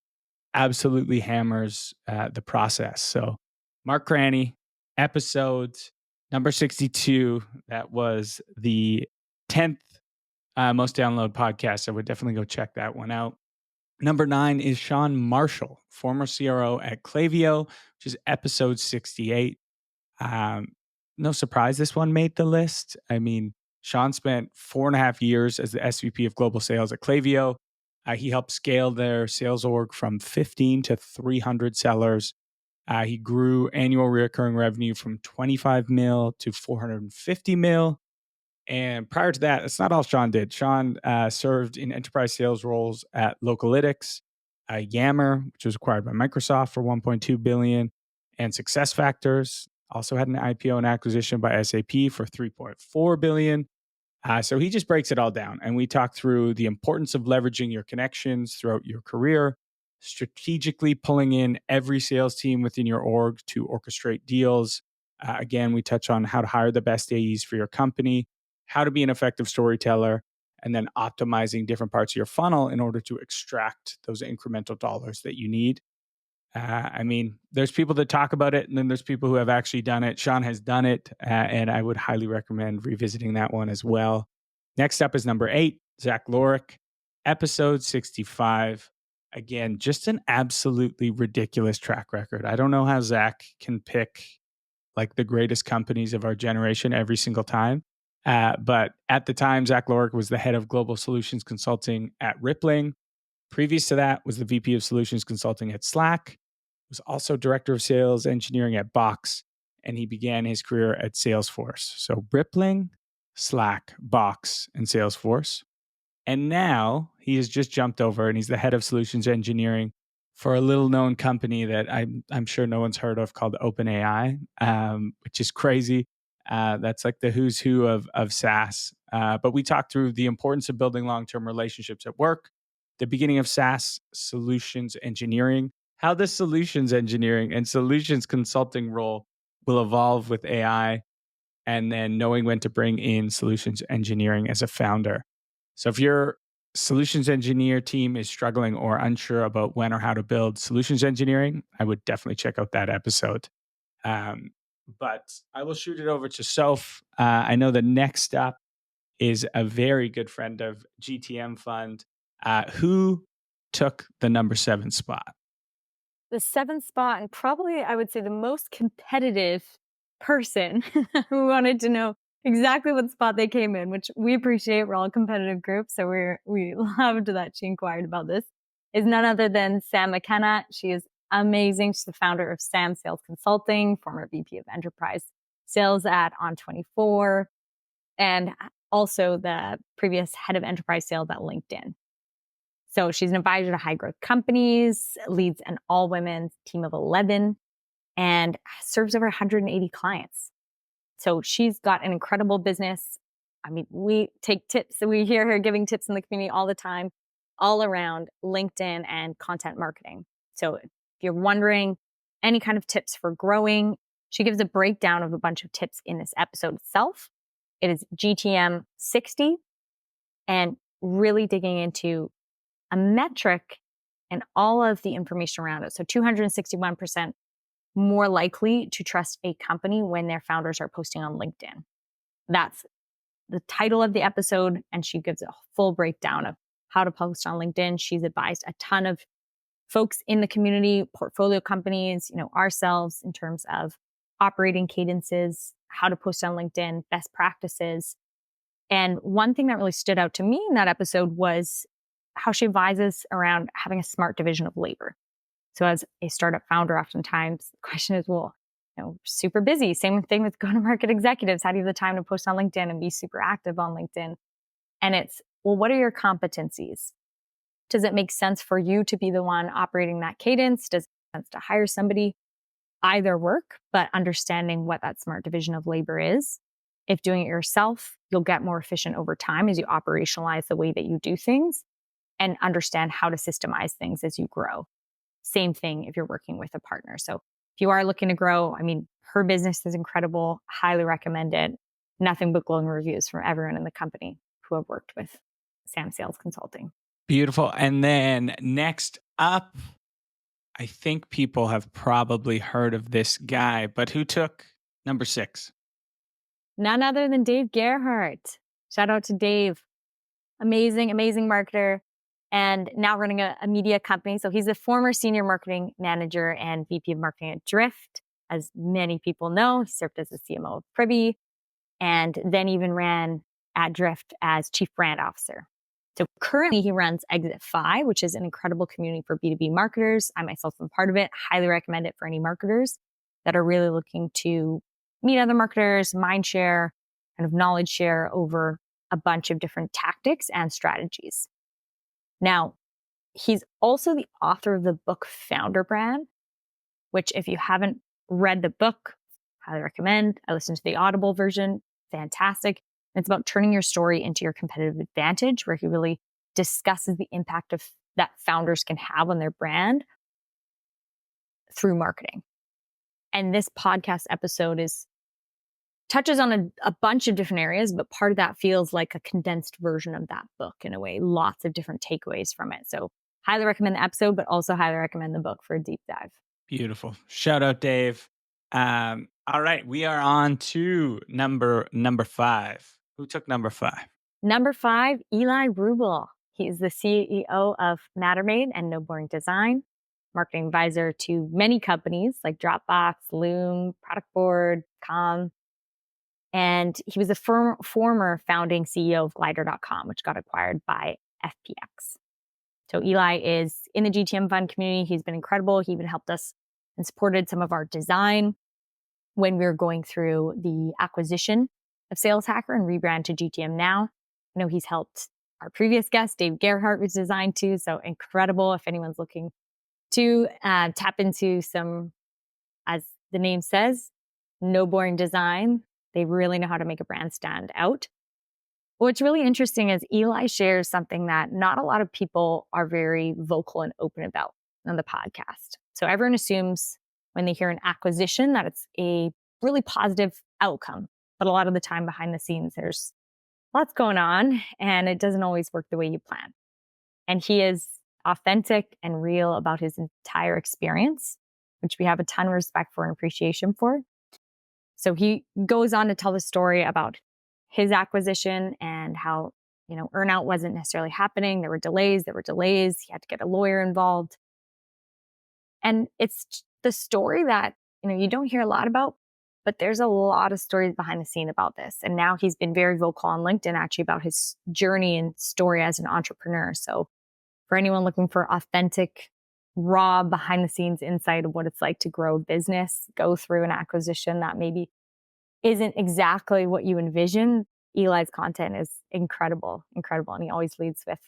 absolutely hammers the process. So Mark Cranny, episode number 62. That was the 10th most downloaded podcast. I would definitely go check that one out. Number 9 is Sean Marshall, former CRO at Klaviyo, which is episode 68. No surprise this one made the list. I mean, Sean spent 4.5 years as the SVP of Global Sales at Klaviyo. He helped scale their sales org from 15 to 300 sellers. He grew annual recurring revenue from 25 mil to 450 mil. And prior to that, it's not all Sean did. Sean served in enterprise sales roles at Localytics, Yammer, which was acquired by Microsoft for $1.2 billion, and SuccessFactors. Also had an IPO and acquisition by SAP for $3.4 billion. So he just breaks it all down. And we talk through the importance of leveraging your connections throughout your career, strategically pulling in every sales team within your org to orchestrate deals. Again, we touch on how to hire the best AEs for your company, how to be an effective storyteller, and then optimizing different parts of your funnel in order to extract those incremental dollars that you need. I mean, there's people that talk about it, and then there's people who have actually done it. Sean has done it, and I would highly recommend revisiting that one as well. Next up is number 8, Zach Lorick, episode 65. Again, just an absolutely ridiculous track record. I don't know how Zach can pick the greatest companies of our generation every single time. But at the time, Zach Lorick was the head of global solutions consulting at Rippling. Previous to that was the VP of solutions consulting at Slack. Was also director of sales engineering at Box, and he began his career at Salesforce. So Rippling, Slack, Box, and Salesforce. And now he has just jumped over and he's the head of solutions engineering for a little known company that I'm sure no one's heard of called OpenAI, which is crazy. That's like the who's who of SaaS. But we talked through the importance of building long-term relationships at work, the beginning of SaaS solutions engineering, how the solutions engineering and solutions consulting role will evolve with AI, and then knowing when to bring in solutions engineering as a founder. So if your solutions engineer team is struggling or unsure about when or how to build solutions engineering, I would definitely check out that episode. But I will shoot it over to Soph. I know the next up is a very good friend of GTMfund, who took the number 7 spot.
The 7th spot, and probably I would say the most competitive person who wanted to know exactly what spot they came in, which we appreciate. We're all a competitive group, so we loved that she inquired about this, is none other than Sam McKenna. She is amazing. She's the founder of Sam Sales Consulting, former VP of Enterprise Sales at On24, and also the previous head of enterprise sales at LinkedIn. So she's an advisor to high growth companies, leads an all women's team of 11, and serves over 180 clients. So she's got an incredible business. I mean, we take tips. So we hear her giving tips in the community all the time, all around LinkedIn and content marketing. So if you're wondering any kind of tips for growing, she gives a breakdown of a bunch of tips in this episode itself. It is GTM 60 and really digging into a metric and all of the information around it. So 261% more likely to trust a company when their founders are posting on LinkedIn. That's the title of the episode, and she gives a full breakdown of how to post on LinkedIn. She's advised a ton of folks in the community, portfolio companies, ourselves, in terms of operating cadences, how to post on LinkedIn, best practices. And one thing that really stood out to me in that episode was how she advises around having a smart division of labor. So as a startup founder, oftentimes the question is, well, super busy. Same thing with go-to-market executives. How do you have the time to post on LinkedIn and be super active on LinkedIn? And it's, well, what are your competencies? Does it make sense for you to be the one operating that cadence? Does it make sense to hire somebody? Either work, but understanding what that smart division of labor is. If doing it yourself, you'll get more efficient over time as you operationalize the way that you do things and understand how to systemize things as you grow. Same thing if you're working with a partner. So if you are looking to grow, her business is incredible. Highly recommend it. Nothing but glowing reviews from everyone in the company who have worked with Sam Sales Consulting.
Beautiful. And then next up, I think people have probably heard of this guy, but who took number 6?
None other than Dave Gerhardt. Shout out to Dave. Amazing, amazing marketer, and now running a media company. So he's a former senior marketing manager and VP of marketing at Drift. As many people know, he served as the CMO of Privy, and then even ran at Drift as chief brand officer. So currently he runs Exit 5, which is an incredible community for B2B marketers. I myself am part of it. Highly recommend it for any marketers that are really looking to meet other marketers, mind share, kind of knowledge share over a bunch of different tactics and strategies. Now, he's also the author of the book Founder Brand, which if you haven't read the book, highly recommend. I listened to the Audible version. Fantastic. And it's about turning your story into your competitive advantage, where he really discusses the impact of that founders can have on their brand through marketing. And this podcast episode touches on a bunch of different areas, but part of that feels like a condensed version of that book in a way. Lots of different takeaways from it. So highly recommend the episode, but also highly recommend the book for a deep dive.
Beautiful. Shout out, Dave. All right, we are on to number 5. Who took number 5?
Number 5, Eli Rubel. He is the CEO of Mattermade and No Boring Design, marketing advisor to many companies like Dropbox, Loom, Product Board, Com. And he was a former founding CEO of Glider.com, which got acquired by FPX. So Eli is in the GTMfund community. He's been incredible. He even helped us and supported some of our design when we were going through the acquisition of Sales Hacker and rebrand to GTM Now. I know he's helped our previous guest, Dave Gerhardt, was designed to. So incredible if anyone's looking to tap into some, as the name says, no boring design. They really know how to make a brand stand out. What's really interesting is Eli shares something that not a lot of people are very vocal and open about on the podcast. So everyone assumes when they hear an acquisition that it's a really positive outcome. But a lot of the time behind the scenes, there's lots going on and it doesn't always work the way you plan. And he is authentic and real about his entire experience, which we have a ton of respect for and appreciation for. So he goes on to tell the story about his acquisition and how, earnout wasn't necessarily happening. There were delays. He had to get a lawyer involved. And it's the story that, you don't hear a lot about, but there's a lot of stories behind the scene about this. And now he's been very vocal on LinkedIn actually about his journey and story as an entrepreneur. So for anyone looking for authentic, raw, behind the scenes insight of what it's like to grow a business, go through an acquisition that maybe isn't exactly what you envision, Eli's content is incredible. And he always leads with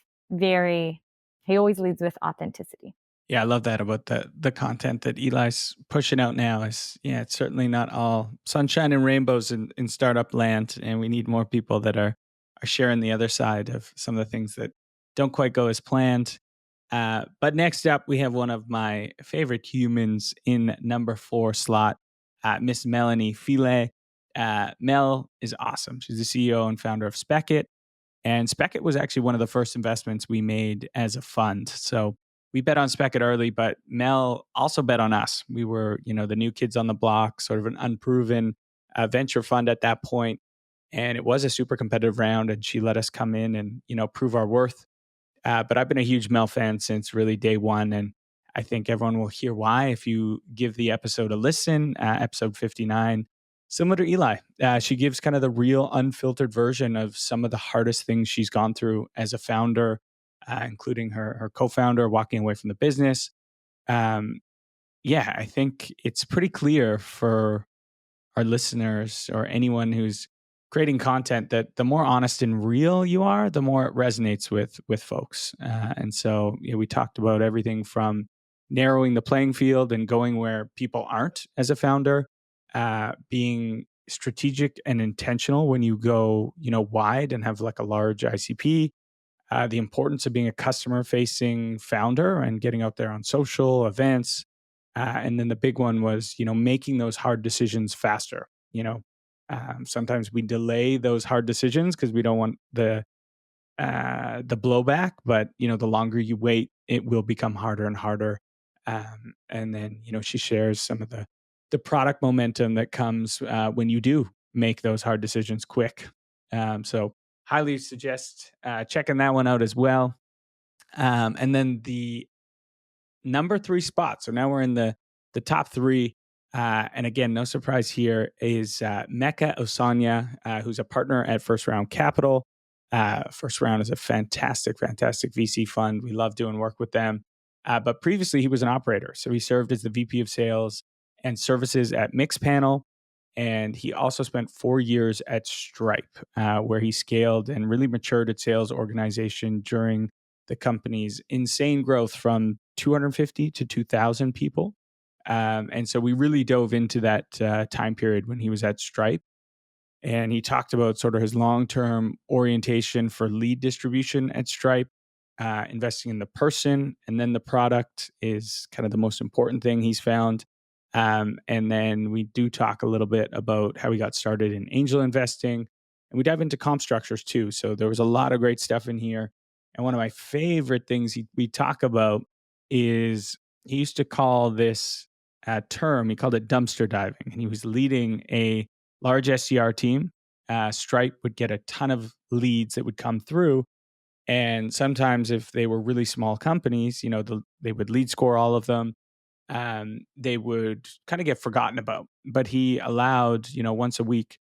authenticity.
Yeah, I love that about the content that Eli's pushing out now. It's certainly not all sunshine and rainbows in startup land, and we need more people that are sharing the other side of some of the things that don't quite go as planned. But next up, we have one of my favorite humans in number 4 slot, Miss Melanie File. Mel is awesome. She's the CEO and founder of Speckit, and Speckit was actually one of the first investments we made as a fund. So we bet on Speckit early, but Mel also bet on us. We were, the new kids on the block, sort of an unproven venture fund at that point. And it was a super competitive round, and she let us come in and, prove our worth. But I've been a huge Mel fan since really day one. And I think everyone will hear why if you give the episode a listen, episode 59. Similar to Eli, she gives kind of the real unfiltered version of some of the hardest things she's gone through as a founder, including her co-founder walking away from the business. I think it's pretty clear for our listeners or anyone who's creating content that the more honest and real you are, the more it resonates with folks. And so we talked about everything from narrowing the playing field and going where people aren't as a founder, being strategic and intentional when you go, wide and have like a large ICP, the importance of being a customer facing founder and getting out there on social events. And then the big one was, making those hard decisions faster. Sometimes we delay those hard decisions because we don't want the blowback, but the longer you wait, it will become harder and harder. And then she shares some of the product momentum that comes when you do make those hard decisions quick. So highly suggest checking that one out as well. And then the number 3 spot. So now we're in the top 3. And again, no surprise here is Mecca Osanya, who's a partner at First Round Capital. First Round is a fantastic VC fund. We love doing work with them. But previously, he was an operator. So he served as the VP of Sales and Services at Mixpanel. And he also spent 4 years at Stripe, where he scaled and really matured its sales organization during the company's insane growth from 250 to 2,000 people. And so we really dove into that time period when he was at Stripe. And he talked about sort of his long-term orientation for lead distribution at Stripe, investing in the person, and then the product is kind of the most important thing he's found. And then we do talk a little bit about how he got started in angel investing, and we dive into comp structures too. So there was a lot of great stuff in here. And one of my favorite things we talk about is he used to call this term, he called it dumpster diving. And he was leading a large SDR team. Stripe would get a ton of leads that would come through. And sometimes if they were really small companies, they would lead score all of them. They would kind of get forgotten about. But he allowed, once a week,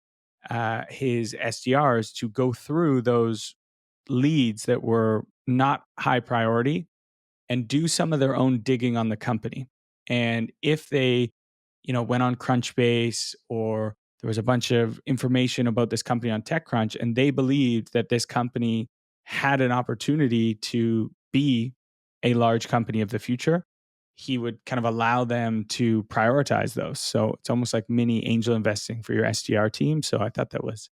his SDRs to go through those leads that were not high priority and do some of their own digging on the company. And if they, went on Crunchbase or there was a bunch of information about this company on TechCrunch and they believed that this company had an opportunity to be a large company of the future, he would kind of allow them to prioritize those. So it's almost like mini angel investing for your SDR team. So I thought that was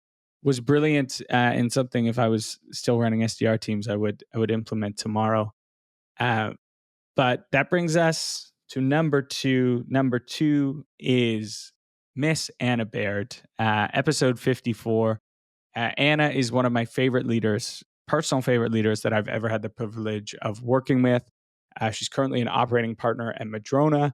brilliant, and something, if I was still running SDR teams, I would implement tomorrow. But that brings us to number two. Number two is Miss Anna Baird, episode 54. Anna is one of my favorite leaders, personal favorite leaders that I've ever had the privilege of working with. She's currently an operating partner at Madrona,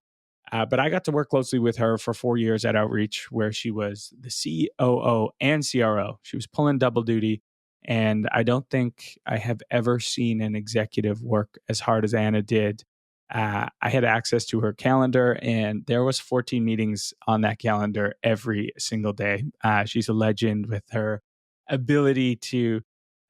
but I got to work closely with her for 4 years at Outreach, where she was the COO and CRO. She was pulling double duty, and I don't think I have ever seen an executive work as hard as Anna did. I had access to her calendar, and there was 14 meetings on that calendar every single day. She's a legend with her ability to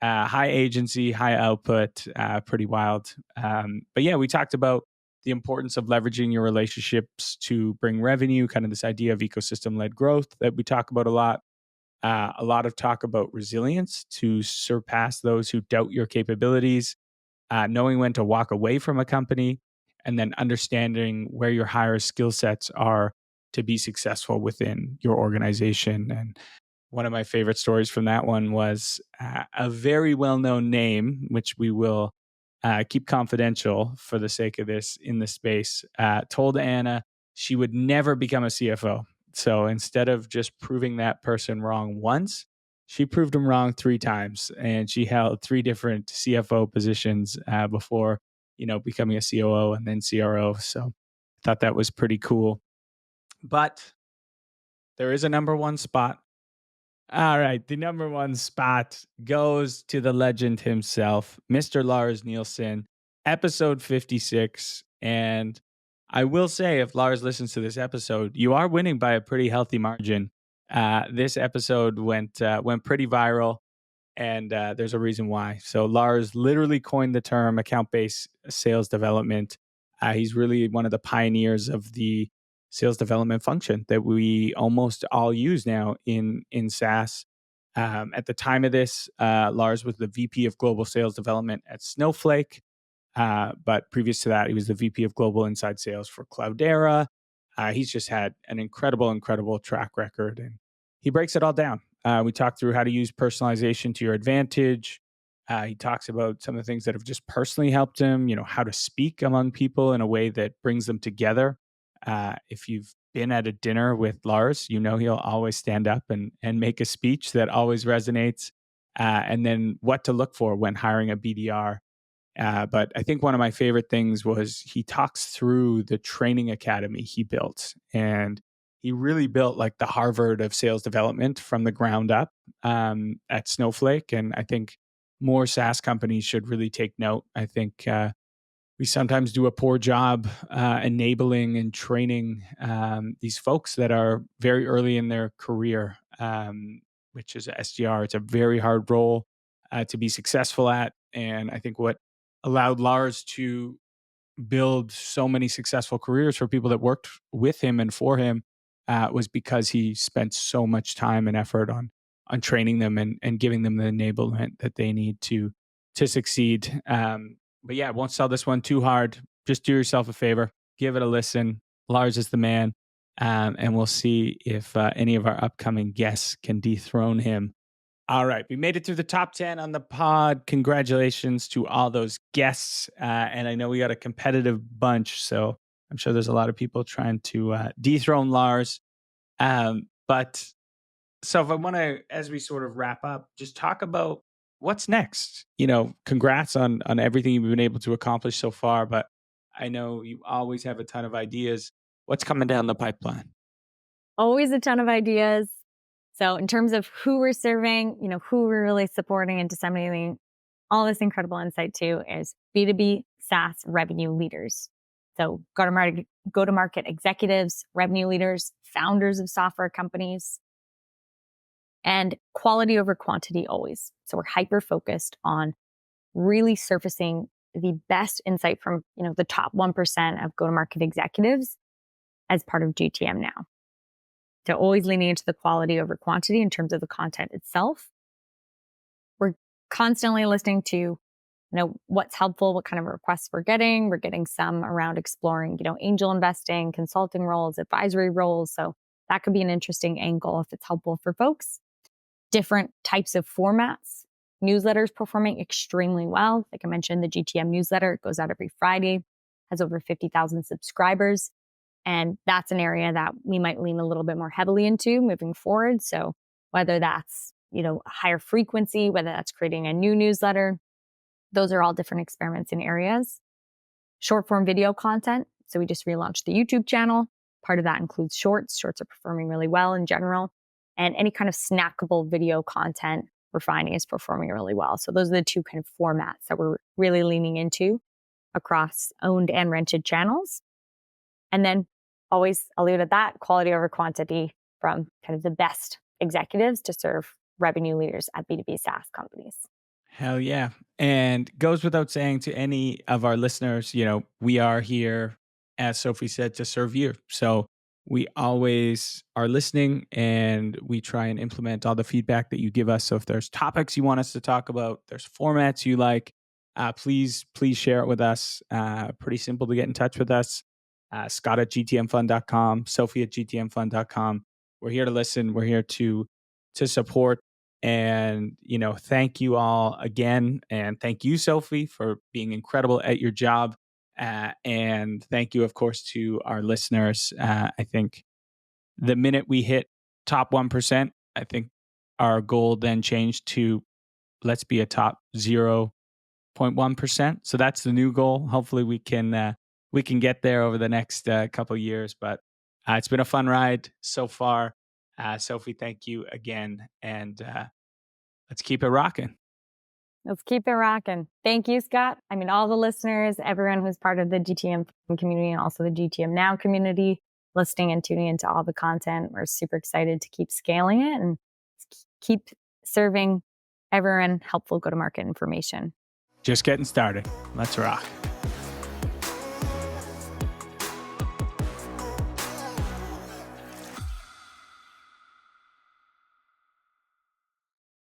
high agency, high output, pretty wild. But yeah, we talked about the importance of leveraging your relationships to bring revenue, kind of this idea of ecosystem led growth that we talk about a lot. A lot of talk about resilience to surpass those who doubt your capabilities, knowing when to walk away from a company, and then understanding where your higher skill sets are to be successful within your organization. And one of my favorite stories from that one was a very well-known name, which we will keep confidential for the sake of this in the space, told Anna she would never become a CFO. So instead of just proving that person wrong once, she proved him wrong 3 times, and she held 3 different CFO positions before, becoming a COO and then CRO. So I thought that was pretty cool. But there is a number one spot. All right, the number one spot goes to the legend himself, Mr. Lars Nielsen, episode 56. And I will say, if Lars listens to this episode, you are winning by a pretty healthy margin. This episode went pretty viral, and there's a reason why. So Lars literally coined the term account-based sales development. He's really one of the pioneers of the sales development function that we almost all use now in SaaS. At the time of this, Lars was the VP of Global Sales Development at Snowflake. But previous to that, he was the VP of Global Inside Sales for Cloudera. He's just had an incredible track record, and he breaks it all down. We talk through how to use personalization to your advantage. He talks about some of the things that have just personally helped him, how to speak among people in a way that brings them together. If you've been at a dinner with Lars, he'll always stand up and make a speech that always resonates, and then what to look for when hiring a BDR. But I think one of my favorite things was he talks through the training academy he built. And he really built like the Harvard of sales development from the ground up at Snowflake. And I think more SaaS companies should really take note. I think we sometimes do a poor job enabling and training these folks that are very early in their career, which is a SDR. It's a very hard role to be successful at. And I think what allowed Lars to build so many successful careers for people that worked with him and for him was because he spent so much time and effort on training them and giving them the enablement that they need to succeed. But yeah, I won't sell this one too hard. Just do yourself a favor, give it a listen. Lars is the man, and we'll see if any of our upcoming guests can dethrone him. All right, we made it through the top 10 on the pod. Congratulations to all those guests. And I know we got a competitive bunch, so I'm sure there's a lot of people trying to dethrone Lars. But so if I want to, as we sort of wrap up, just talk about what's next. Congrats on everything you've been able to accomplish so far, but I know you always have a ton of ideas. What's coming down the pipeline?
Always a ton of ideas. So in terms of who we're serving, who we're really supporting and disseminating all this incredible insight to is B2B SaaS revenue leaders. So go-to-market executives, revenue leaders, founders of software companies, and quality over quantity always. So we're hyper-focused on really surfacing the best insight from, the top 1% of go-to-market executives as part of GTM Now. So always leaning into the quality over quantity in terms of the content itself. We're constantly listening to, what's helpful, what kind of requests we're getting. We're getting some around exploring, angel investing, consulting roles, advisory roles. So that could be an interesting angle if it's helpful for folks. Different types of formats. Newsletters performing extremely well. Like I mentioned, the GTM newsletter, it goes out every Friday, has over 50,000 subscribers. And that's an area that we might lean a little bit more heavily into moving forward. So whether that's, higher frequency, whether that's creating a new newsletter, those are all different experiments in areas. Short form video content. So we just relaunched the YouTube channel. Part of that includes shorts. Shorts are performing really well in general. And any kind of snackable video content we're finding is performing really well. So those are the two kind of formats that we're really leaning into across owned and rented channels. And then always, I'll leave it at that, quality over quantity from kind of the best executives to serve revenue leaders at B2B SaaS companies.
Hell yeah. And goes without saying to any of our listeners, we are here, as Sophie said, to serve you. So we always are listening and we try and implement all the feedback that you give us. So if there's topics you want us to talk about, there's formats you like, please share it with us. Pretty simple to get in touch with us. Scott at GTMfund.com, Sophie at GTMfund.com. We're here to listen. We're here to support. And, thank you all again. And thank you, Sophie, for being incredible at your job. And thank you, of course, to our listeners. I think the minute we hit top 1%, I think our goal then changed to let's be a top 0.1%. So that's the new goal. Hopefully we can get there over the next couple of years. But it's been a fun ride so far. Sophie, thank you again. And let's keep it rocking.
Let's keep it rocking. Thank you, Scott. All the listeners, everyone who's part of the GTM community and also the GTM Now community, listening and tuning into all the content. We're super excited to keep scaling it and keep serving everyone helpful go-to-market information.
Just getting started. Let's rock.